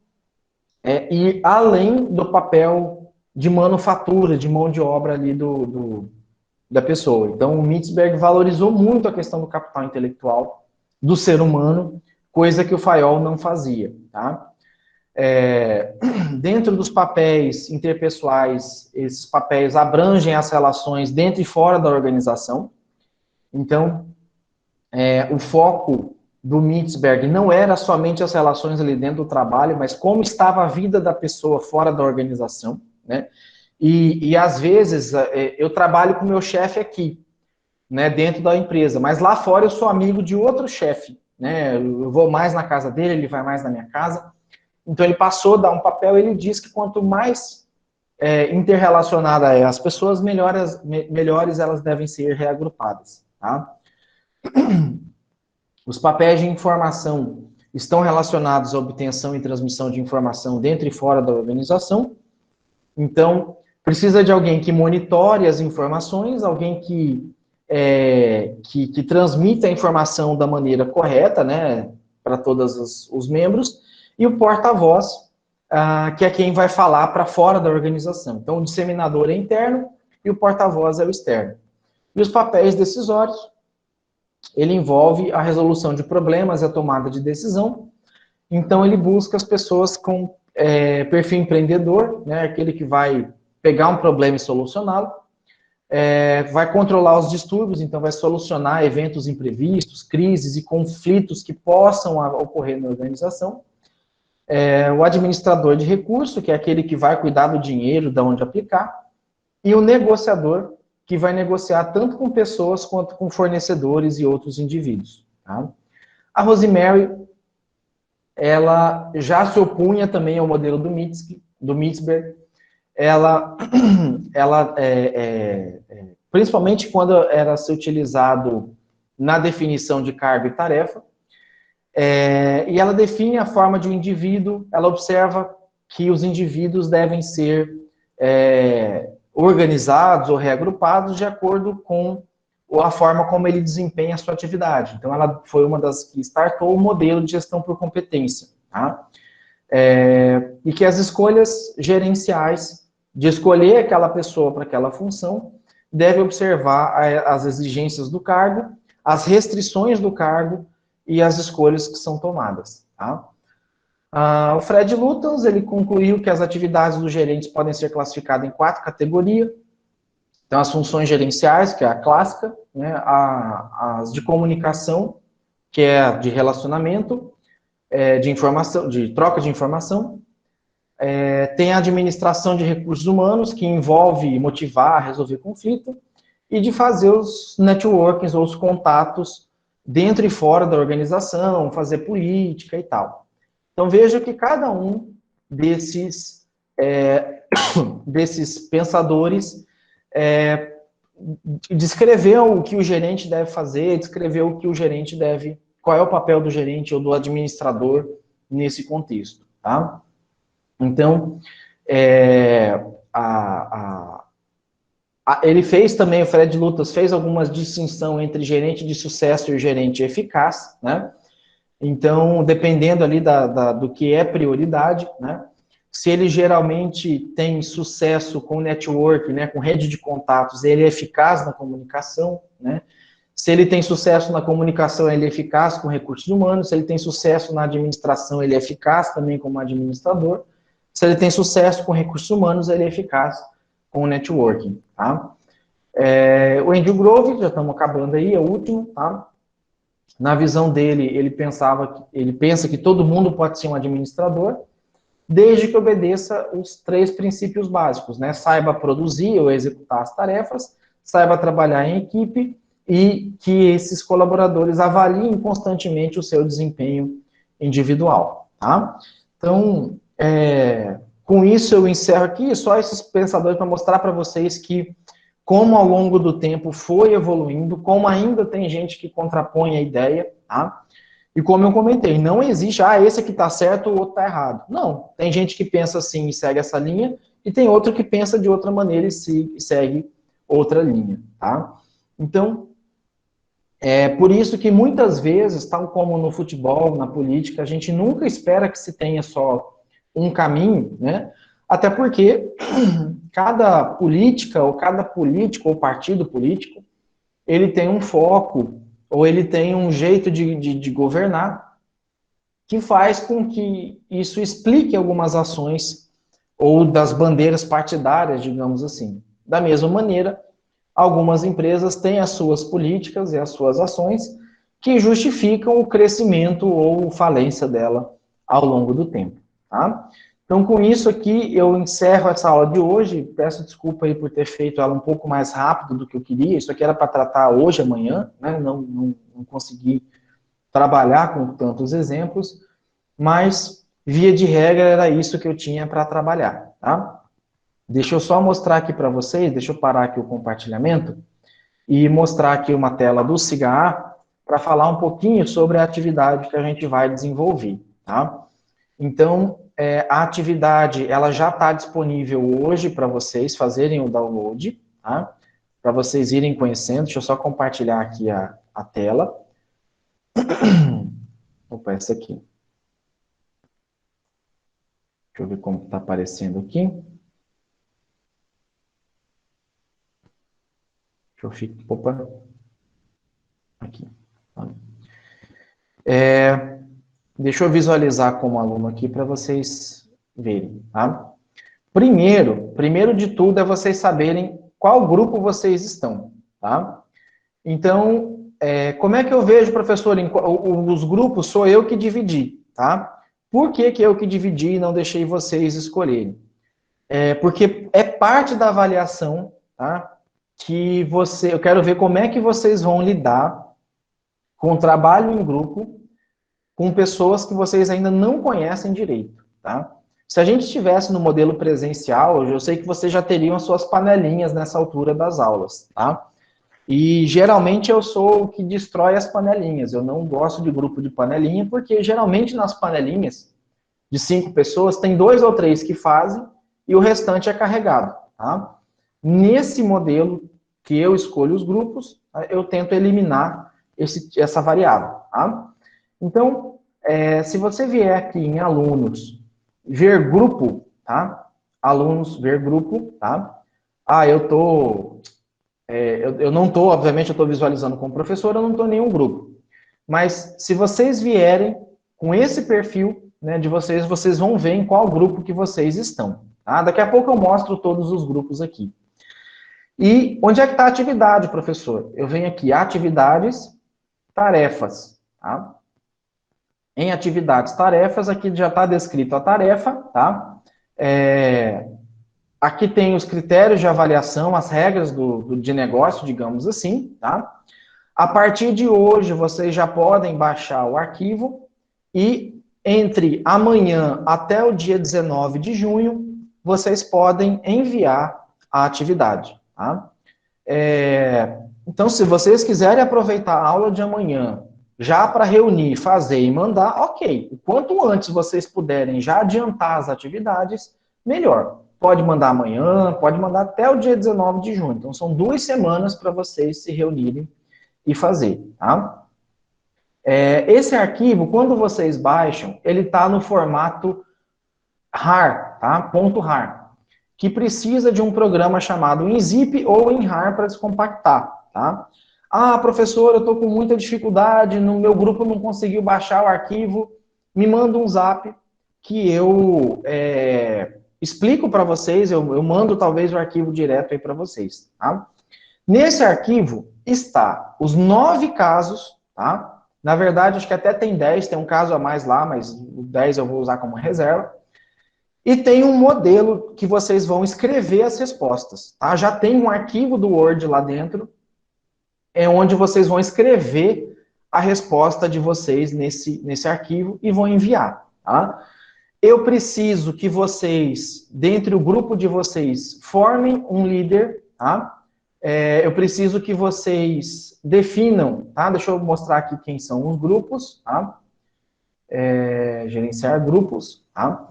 A: ir além do papel de manufatura, de mão de obra ali da pessoa. Então, o Mintzberg valorizou muito a questão do capital intelectual do ser humano, coisa que o Fayol não fazia, tá? Dentro dos papéis interpessoais, esses papéis abrangem as relações dentro e fora da organização. Então, o foco do Mintzberg não era somente as relações ali dentro do trabalho, mas como estava a vida da pessoa fora da organização, né? E às vezes, eu trabalho com o meu chefe aqui, né, dentro da empresa, mas lá fora eu sou amigo de outro chefe, né? Eu vou mais na casa dele, ele vai mais na minha casa. Então ele passou a dar um papel, ele diz que quanto mais interrelacionada é as pessoas, melhores elas devem ser reagrupadas, tá? Os papéis de informação estão relacionados à obtenção e transmissão de informação dentro e fora da organização. Então, precisa de alguém que monitore as informações, alguém que transmita a informação da maneira correta, né, para todos os membros, e o porta-voz, que é quem vai falar para fora da organização. Então, o disseminador é interno e o porta-voz é o externo. E os papéis decisórios, ele envolve a resolução de problemas e a tomada de decisão. Então, ele busca as pessoas com perfil empreendedor, né, aquele que vai pegar um problema e solucioná-lo, vai controlar os distúrbios, então vai solucionar eventos imprevistos, crises e conflitos que possam ocorrer na organização. O administrador de recurso, que é aquele que vai cuidar do dinheiro, de onde aplicar, e o negociador, que vai negociar tanto com pessoas quanto com fornecedores e outros indivíduos. Tá? A Rosemary, ela já se opunha também ao modelo do Mintzberg, ela principalmente quando era se utilizado na definição de cargo e tarefa, e ela define a forma de um indivíduo, ela observa que os indivíduos devem ser organizados ou reagrupados de acordo com a forma como ele desempenha a sua atividade. Então, ela foi uma das que startou o modelo de gestão por competência, tá? E que as escolhas gerenciais de escolher aquela pessoa para aquela função deve observar as exigências do cargo, as restrições do cargo e as escolhas que são tomadas, tá? O Fred Luttens, ele concluiu que as atividades dos gerentes podem ser classificadas em 4 categorias. Então, as funções gerenciais, que é a clássica, né, as de comunicação, que é a de relacionamento, de informação, de troca de informação. Tem a administração de recursos humanos, que envolve motivar, resolver conflito, e de fazer os networkings ou os contatos dentro e fora da organização, fazer política e tal. Então, veja que cada um desses pensadores descreveu o que o gerente deve fazer, descreveu o que o gerente deve, qual é o papel do gerente ou do administrador nesse contexto, tá? Então, ele fez também, o Fred Luttens fez algumas distinção entre gerente de sucesso e gerente eficaz, né? Então, dependendo ali do que é prioridade, né? Se ele geralmente tem sucesso com network, né, com rede de contatos, ele é eficaz na comunicação, né? Se ele tem sucesso na comunicação, ele é eficaz com recursos humanos. Se ele tem sucesso na administração, ele é eficaz também como administrador. Se ele tem sucesso com recursos humanos, ele é eficaz com networking, tá? O Andrew Grove, já estamos acabando aí, é o último, tá? Na visão dele, ele pensa que todo mundo pode ser um administrador, desde que obedeça os 3 princípios básicos, né? Saiba produzir ou executar as tarefas, saiba trabalhar em equipe e que esses colaboradores avaliem constantemente o seu desempenho individual, tá? Então, com isso eu encerro aqui, só esses pensadores para mostrar para vocês que como ao longo do tempo foi evoluindo, como ainda tem gente que contrapõe a ideia, tá? E como eu comentei, não existe, esse aqui está certo, o outro está errado. Não, tem gente que pensa assim e segue essa linha, e tem outro que pensa de outra maneira e segue outra linha, tá? Então, é por isso que muitas vezes, tal como no futebol, na política, a gente nunca espera que se tenha só um caminho, né? Até porque cada política, ou cada político, ou partido político, ele tem um foco, ou ele tem um jeito de governar, que faz com que isso explique algumas ações, ou das bandeiras partidárias, digamos assim. Da mesma maneira, algumas empresas têm as suas políticas e as suas ações que justificam o crescimento ou falência dela ao longo do tempo, tá? Então, com isso aqui, eu encerro essa aula de hoje. Peço desculpa aí por ter feito ela um pouco mais rápido do que eu queria. Isso aqui era para tratar hoje, amanhã, né? Não consegui trabalhar com tantos exemplos, mas, via de regra, era isso que eu tinha para trabalhar, tá? Deixa eu só mostrar aqui para vocês, deixa eu parar aqui o compartilhamento e mostrar aqui uma tela do SIGA para falar um pouquinho sobre a atividade que a gente vai desenvolver, tá? Então, a atividade, ela já está disponível hoje para vocês fazerem o download, tá? Para vocês irem conhecendo. Deixa eu só compartilhar aqui a tela. Opa, essa aqui. Deixa eu ver como está aparecendo aqui. Deixa eu ficar... Opa. Aqui. Deixa eu visualizar como aluno aqui para vocês verem, tá? Primeiro de tudo é vocês saberem qual grupo vocês estão, tá? Então, como é que eu vejo, professor, os grupos sou eu que dividi, tá? Por que eu que dividi e não deixei vocês escolherem? Porque é parte da avaliação, tá? Eu quero ver como é que vocês vão lidar com o trabalho em grupo com pessoas que vocês ainda não conhecem direito, tá? Se a gente estivesse no modelo presencial, eu sei que vocês já teriam as suas panelinhas nessa altura das aulas, tá? E geralmente eu sou o que destrói as panelinhas. Eu não gosto de grupo de panelinha, porque geralmente nas panelinhas de 5 pessoas, tem 2 ou 3 que fazem e o restante é carregado, tá? Nesse modelo que eu escolho os grupos, eu tento eliminar essa variável, tá? Então, se você vier aqui em alunos, ver grupo, tá? Alunos, ver grupo, tá? Eu não estou, obviamente, eu estou visualizando como professor, eu não estou em nenhum grupo. Mas, se vocês vierem com esse perfil, né, de vocês, vocês vão ver em qual grupo que vocês estão, tá? Daqui a pouco eu mostro todos os grupos aqui. E onde é que está a atividade, professor? Eu venho aqui, atividades, tarefas, tá? Em atividades, tarefas, aqui já está descrito a tarefa, tá? Aqui tem os critérios de avaliação, as regras de negócio, digamos assim, tá? A partir de hoje, vocês já podem baixar o arquivo e entre amanhã até o dia 19 de junho, vocês podem enviar a atividade, tá? Então, se vocês quiserem aproveitar a aula de amanhã já para reunir, fazer e mandar, ok. O quanto antes vocês puderem já adiantar as atividades, melhor. Pode mandar amanhã, pode mandar até o dia 19 de junho. Então, são 2 semanas para vocês se reunirem e fazer, tá? Esse arquivo, quando vocês baixam, ele está no formato RAR, tá? .rar, que precisa de um programa chamado WinZip ou WinRAR para descompactar, tá? Professor, eu estou com muita dificuldade, no meu grupo não conseguiu baixar o arquivo, me manda um zap que eu explico para vocês, eu mando talvez o arquivo direto aí para vocês, tá? Nesse arquivo está os 9 casos, tá? Na verdade, acho que até tem 10, tem um caso a mais lá, mas o 10 eu vou usar como reserva, E tem um modelo que vocês vão escrever as respostas, tá? Já tem um arquivo do Word lá dentro, é onde vocês vão escrever a resposta de vocês nesse arquivo e vão enviar, tá? Eu preciso que vocês, dentro do grupo de vocês, formem um líder, tá? Eu preciso que vocês definam, tá? Deixa eu mostrar aqui quem são os grupos, tá? Gerenciar grupos, tá?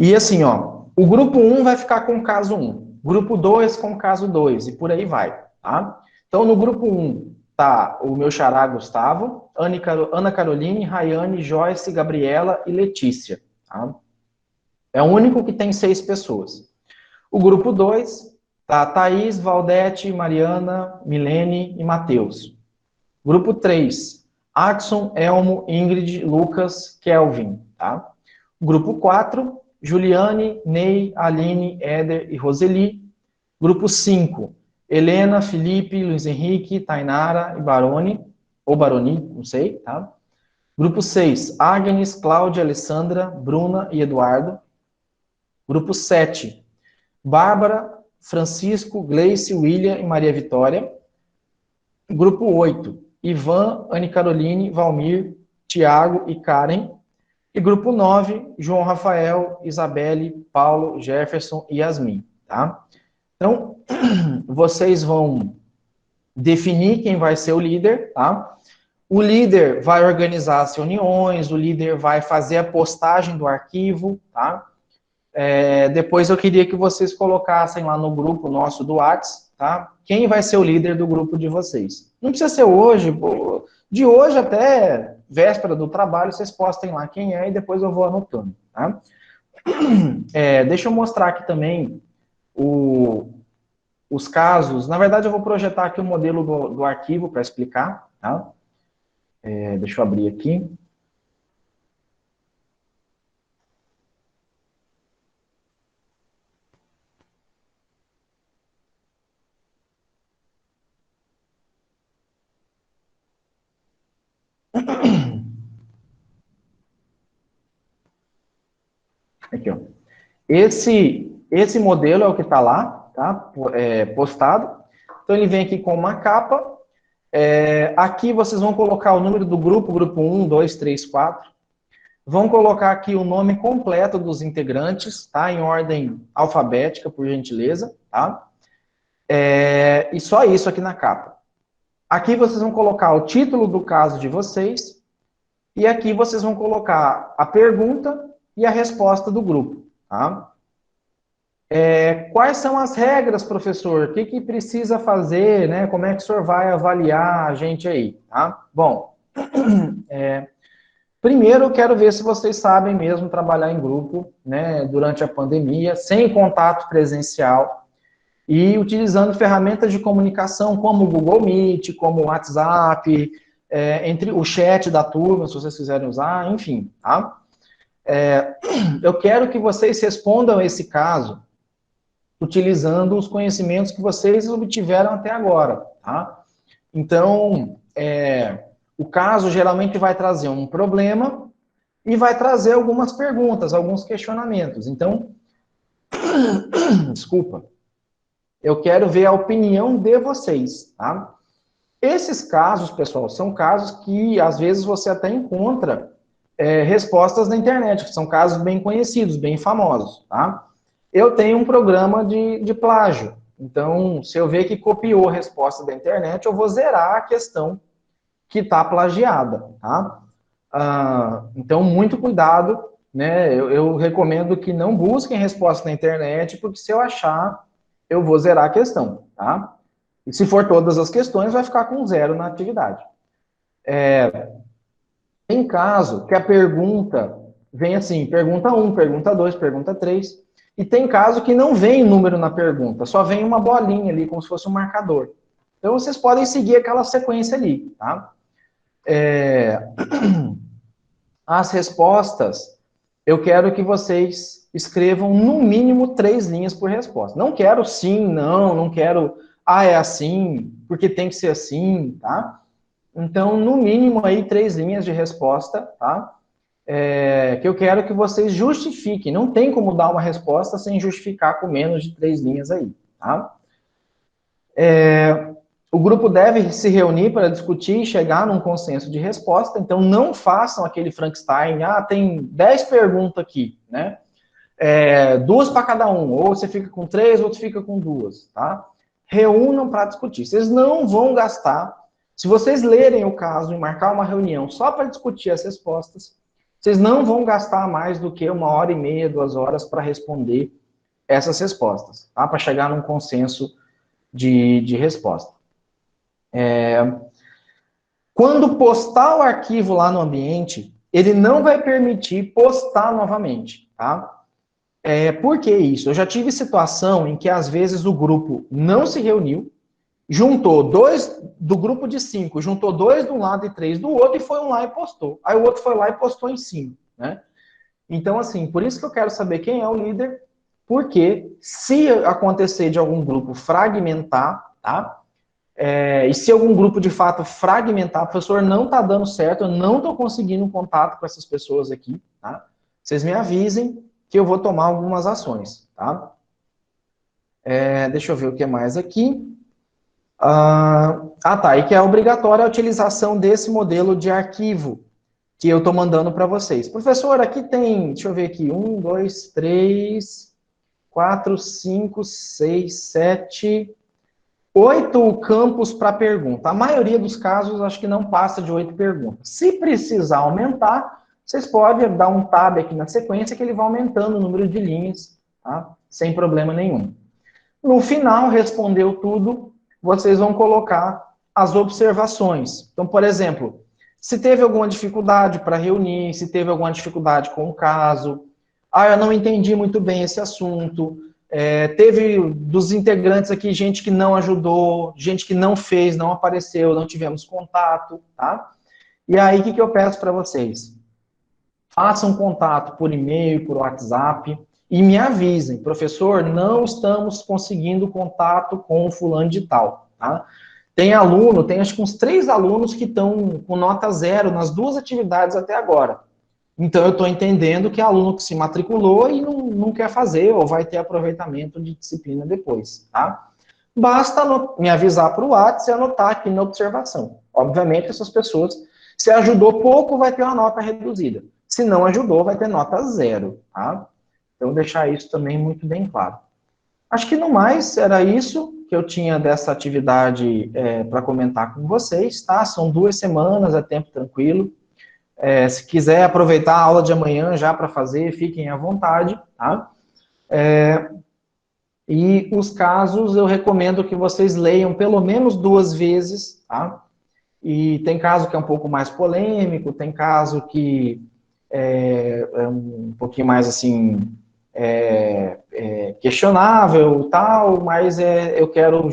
A: E assim, ó, o grupo 1 vai ficar com o caso 1, grupo 2 com o caso 2, e por aí vai, tá? Então, no grupo 1, tá o meu xará Gustavo, Ana Caroline, Rayane, Joyce, Gabriela e Letícia, tá? É o único que tem 6 pessoas. O grupo 2, tá Thaís, Valdete, Mariana, Milene e Matheus. Grupo 3, Adson, Elmo, Ingrid, Lucas, Kelvin, tá? Grupo 4, Juliane, Ney, Aline, Éder e Roseli. Grupo 5, Helena, Felipe, Luiz Henrique, Tainara e Baroni, ou Baroni, não sei, tá? Grupo 6, Agnes, Cláudia, Alessandra, Bruna e Eduardo. Grupo 7, Bárbara, Francisco, Gleice, William e Maria Vitória. Grupo 8, Ivan, Anne Caroline, Valmir, Tiago e Karen. E grupo 9, João Rafael, Isabelle, Paulo, Jefferson e Yasmin, tá? Então, vocês vão definir quem vai ser o líder, tá? O líder vai organizar as reuniões, o líder vai fazer a postagem do arquivo, tá? Depois eu queria que vocês colocassem lá no grupo nosso do WhatsApp, tá? Quem vai ser o líder do grupo de vocês. Não precisa ser hoje, de hoje até véspera do trabalho, vocês postem lá quem é e depois eu vou anotando, tá? Deixa eu mostrar aqui também os casos. Na verdade, eu vou projetar aqui o modelo do arquivo para explicar, tá? Deixa eu abrir aqui. Aqui, ó. Esse modelo é o que está lá, tá? Postado. Então, ele vem aqui com uma capa. Aqui vocês vão colocar o número do grupo 1, 2, 3, 4. Vão colocar aqui o nome completo dos integrantes, tá? Em ordem alfabética, por gentileza, tá? E só isso aqui na capa. Aqui vocês vão colocar o título do caso de vocês, e aqui vocês vão colocar a pergunta e a resposta do grupo, tá? Quais são as regras, professor? O que precisa fazer, né? Como é que o senhor vai avaliar a gente aí, tá? Bom, primeiro eu quero ver se vocês sabem mesmo trabalhar em grupo, né? Durante a pandemia, sem contato presencial e utilizando ferramentas de comunicação como o Google Meet, como o WhatsApp, entre o chat da turma, se vocês quiserem usar, enfim, tá? Eu quero que vocês respondam esse caso utilizando os conhecimentos que vocês obtiveram até agora, tá? Então, o caso geralmente vai trazer um problema e vai trazer algumas perguntas, alguns questionamentos. Então, desculpa, eu quero ver a opinião de vocês, tá? Esses casos, pessoal, são casos que, às vezes, você até encontra respostas na internet, que são casos bem conhecidos, bem famosos, tá? Eu tenho um programa de plágio. Então, se eu ver que copiou a resposta da internet, eu vou zerar a questão que está plagiada, tá? Então, muito cuidado, né? Eu recomendo que não busquem resposta na internet, porque se eu achar, eu vou zerar a questão, tá? E se for todas as questões, vai ficar com 0 na atividade. Tem caso que a pergunta vem assim, pergunta 1, pergunta 2, pergunta 3, e tem caso que não vem número na pergunta, só vem uma bolinha ali, como se fosse um marcador. Então, vocês podem seguir aquela sequência ali, tá? As respostas, eu quero que vocês escrevam no mínimo 3 linhas por resposta. Não quero sim, não quero, é assim, porque tem que ser assim, tá? Então, no mínimo aí 3 linhas de resposta, tá? que eu quero que vocês justifiquem. Não tem como dar uma resposta sem justificar com menos de 3 linhas aí, tá? O grupo deve se reunir para discutir e chegar num consenso de resposta, então não façam aquele Frankenstein, tem 10 perguntas aqui, né? 2 para cada um, ou você fica com 3, outro fica com 2, tá? Reúnam para discutir. Vocês não vão gastar, se vocês lerem o caso e marcar uma reunião só para discutir as respostas, vocês não vão gastar mais do que 1h30, 2 horas para responder essas respostas, tá? Para chegar num consenso de resposta. Quando postar o arquivo lá no ambiente, ele não vai permitir postar novamente, tá? Por que isso? Eu já tive situação em que, às vezes, o grupo não se reuniu, juntou 2 do grupo de 5, juntou 2 de um lado e 3 do outro, e foi um lá e postou. Aí o outro foi lá e postou em cima, né? Então, assim, por isso que eu quero saber quem é o líder, porque se acontecer de algum grupo fragmentar, tá? E se algum grupo de fato fragmentar, professor, não está dando certo, eu não estou conseguindo contato com essas pessoas aqui, tá? Vocês me avisem que eu vou tomar algumas ações, tá? Deixa eu ver o que mais aqui. Tá, e que é obrigatória a utilização desse modelo de arquivo que eu estou mandando para vocês. Professor, aqui tem, deixa eu ver aqui, 1, 2, 3, 4, 5, 6, 7... 8 campos para pergunta. A maioria dos casos, acho que não passa de 8 perguntas. Se precisar aumentar, vocês podem dar um tab aqui na sequência que ele vai aumentando o número de linhas, tá? Sem problema nenhum. No final, respondeu tudo, vocês vão colocar as observações. Então, por exemplo, se teve alguma dificuldade para reunir, se teve alguma dificuldade com o caso, eu não entendi muito bem esse assunto, teve dos integrantes aqui gente que não ajudou, gente que não fez, não apareceu, não tivemos contato, tá? E aí, o que eu peço para vocês? Façam contato por e-mail, por WhatsApp, e me avisem, professor, não estamos conseguindo contato com o fulano de tal, tá? Tem aluno, tem acho que uns 3 alunos que estão com nota 0 nas 2 atividades até agora. Então, eu estou entendendo que é aluno que se matriculou e não quer fazer, ou vai ter aproveitamento de disciplina depois, tá? Basta me avisar para o WhatsApp e anotar aqui na observação. Obviamente, essas pessoas, se ajudou pouco, vai ter uma nota reduzida. Se não ajudou, vai ter nota 0, tá? Então, deixar isso também muito bem claro. Acho que no mais, era isso que eu tinha dessa atividade para comentar com vocês, tá? São 2 semanas, é tempo tranquilo. Se quiser aproveitar a aula de amanhã já para fazer, fiquem à vontade, tá? E os casos eu recomendo que vocês leiam pelo menos 2 vezes, tá? E tem caso que é um pouco mais polêmico, tem caso que é um pouquinho mais assim questionável e tal, mas eu quero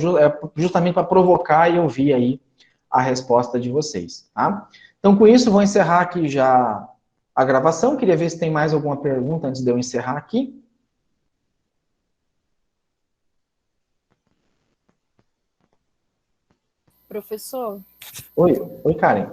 A: justamente para provocar e ouvir aí a resposta de vocês, tá? Então, com isso, vou encerrar aqui já a gravação. Queria ver se tem mais alguma pergunta antes de eu encerrar aqui.
B: Professor,
A: Oi, Karen.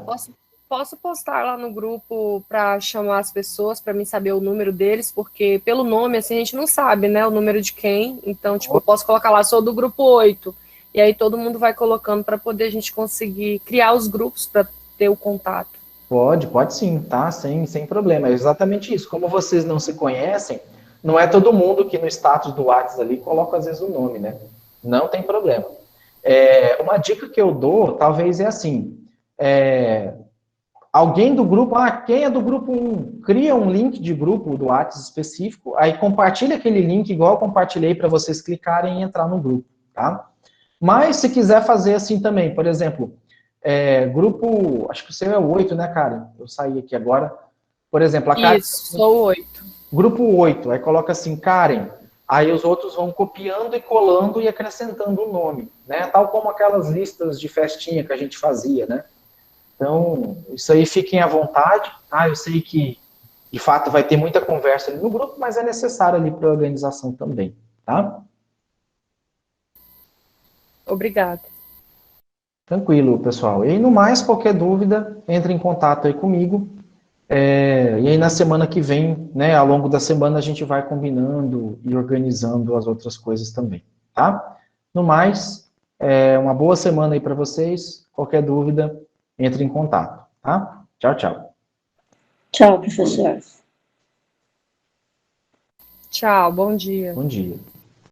B: posso postar lá no grupo para chamar as pessoas, para mim saber o número deles, porque pelo nome, assim, a gente não sabe, né, o número de quem. Então, tipo, eu posso colocar lá, sou do grupo 8, e aí todo mundo vai colocando para poder a gente conseguir criar os grupos para ter o contato.
A: Pode sim, tá? Sem problema. É exatamente isso. Como vocês não se conhecem, não é todo mundo que no status do WhatsApp ali coloca às vezes o nome, né? Não tem problema. Uma dica que eu dou, talvez é assim, alguém do grupo, quem é do grupo 1, cria um link de grupo do WhatsApp específico, aí compartilha aquele link igual eu compartilhei para vocês clicarem e entrar no grupo, tá? Mas se quiser fazer assim também, por exemplo, grupo, acho que o seu é o 8, né, Karen? Eu saí aqui agora. Por exemplo, a Karen,
B: Isso, sou 8.
A: grupo 8, aí coloca assim, Karen, aí os outros vão copiando e colando e acrescentando o nome, né? Tal como aquelas listas de festinha que a gente fazia, né? Então, isso aí fiquem à vontade, tá? Eu sei que, de fato, vai ter muita conversa ali no grupo, mas é necessário ali para a organização também, tá?
B: Obrigada.
A: Tranquilo, pessoal. E no mais, qualquer dúvida, entre em contato aí comigo. E aí na semana que vem, né, ao longo da semana, a gente vai combinando e organizando as outras coisas também, tá? No mais, uma boa semana aí para vocês. Qualquer dúvida, entre em contato, tá? Tchau, tchau.
C: Tchau, professor.
B: Tchau, bom dia.
A: Bom dia.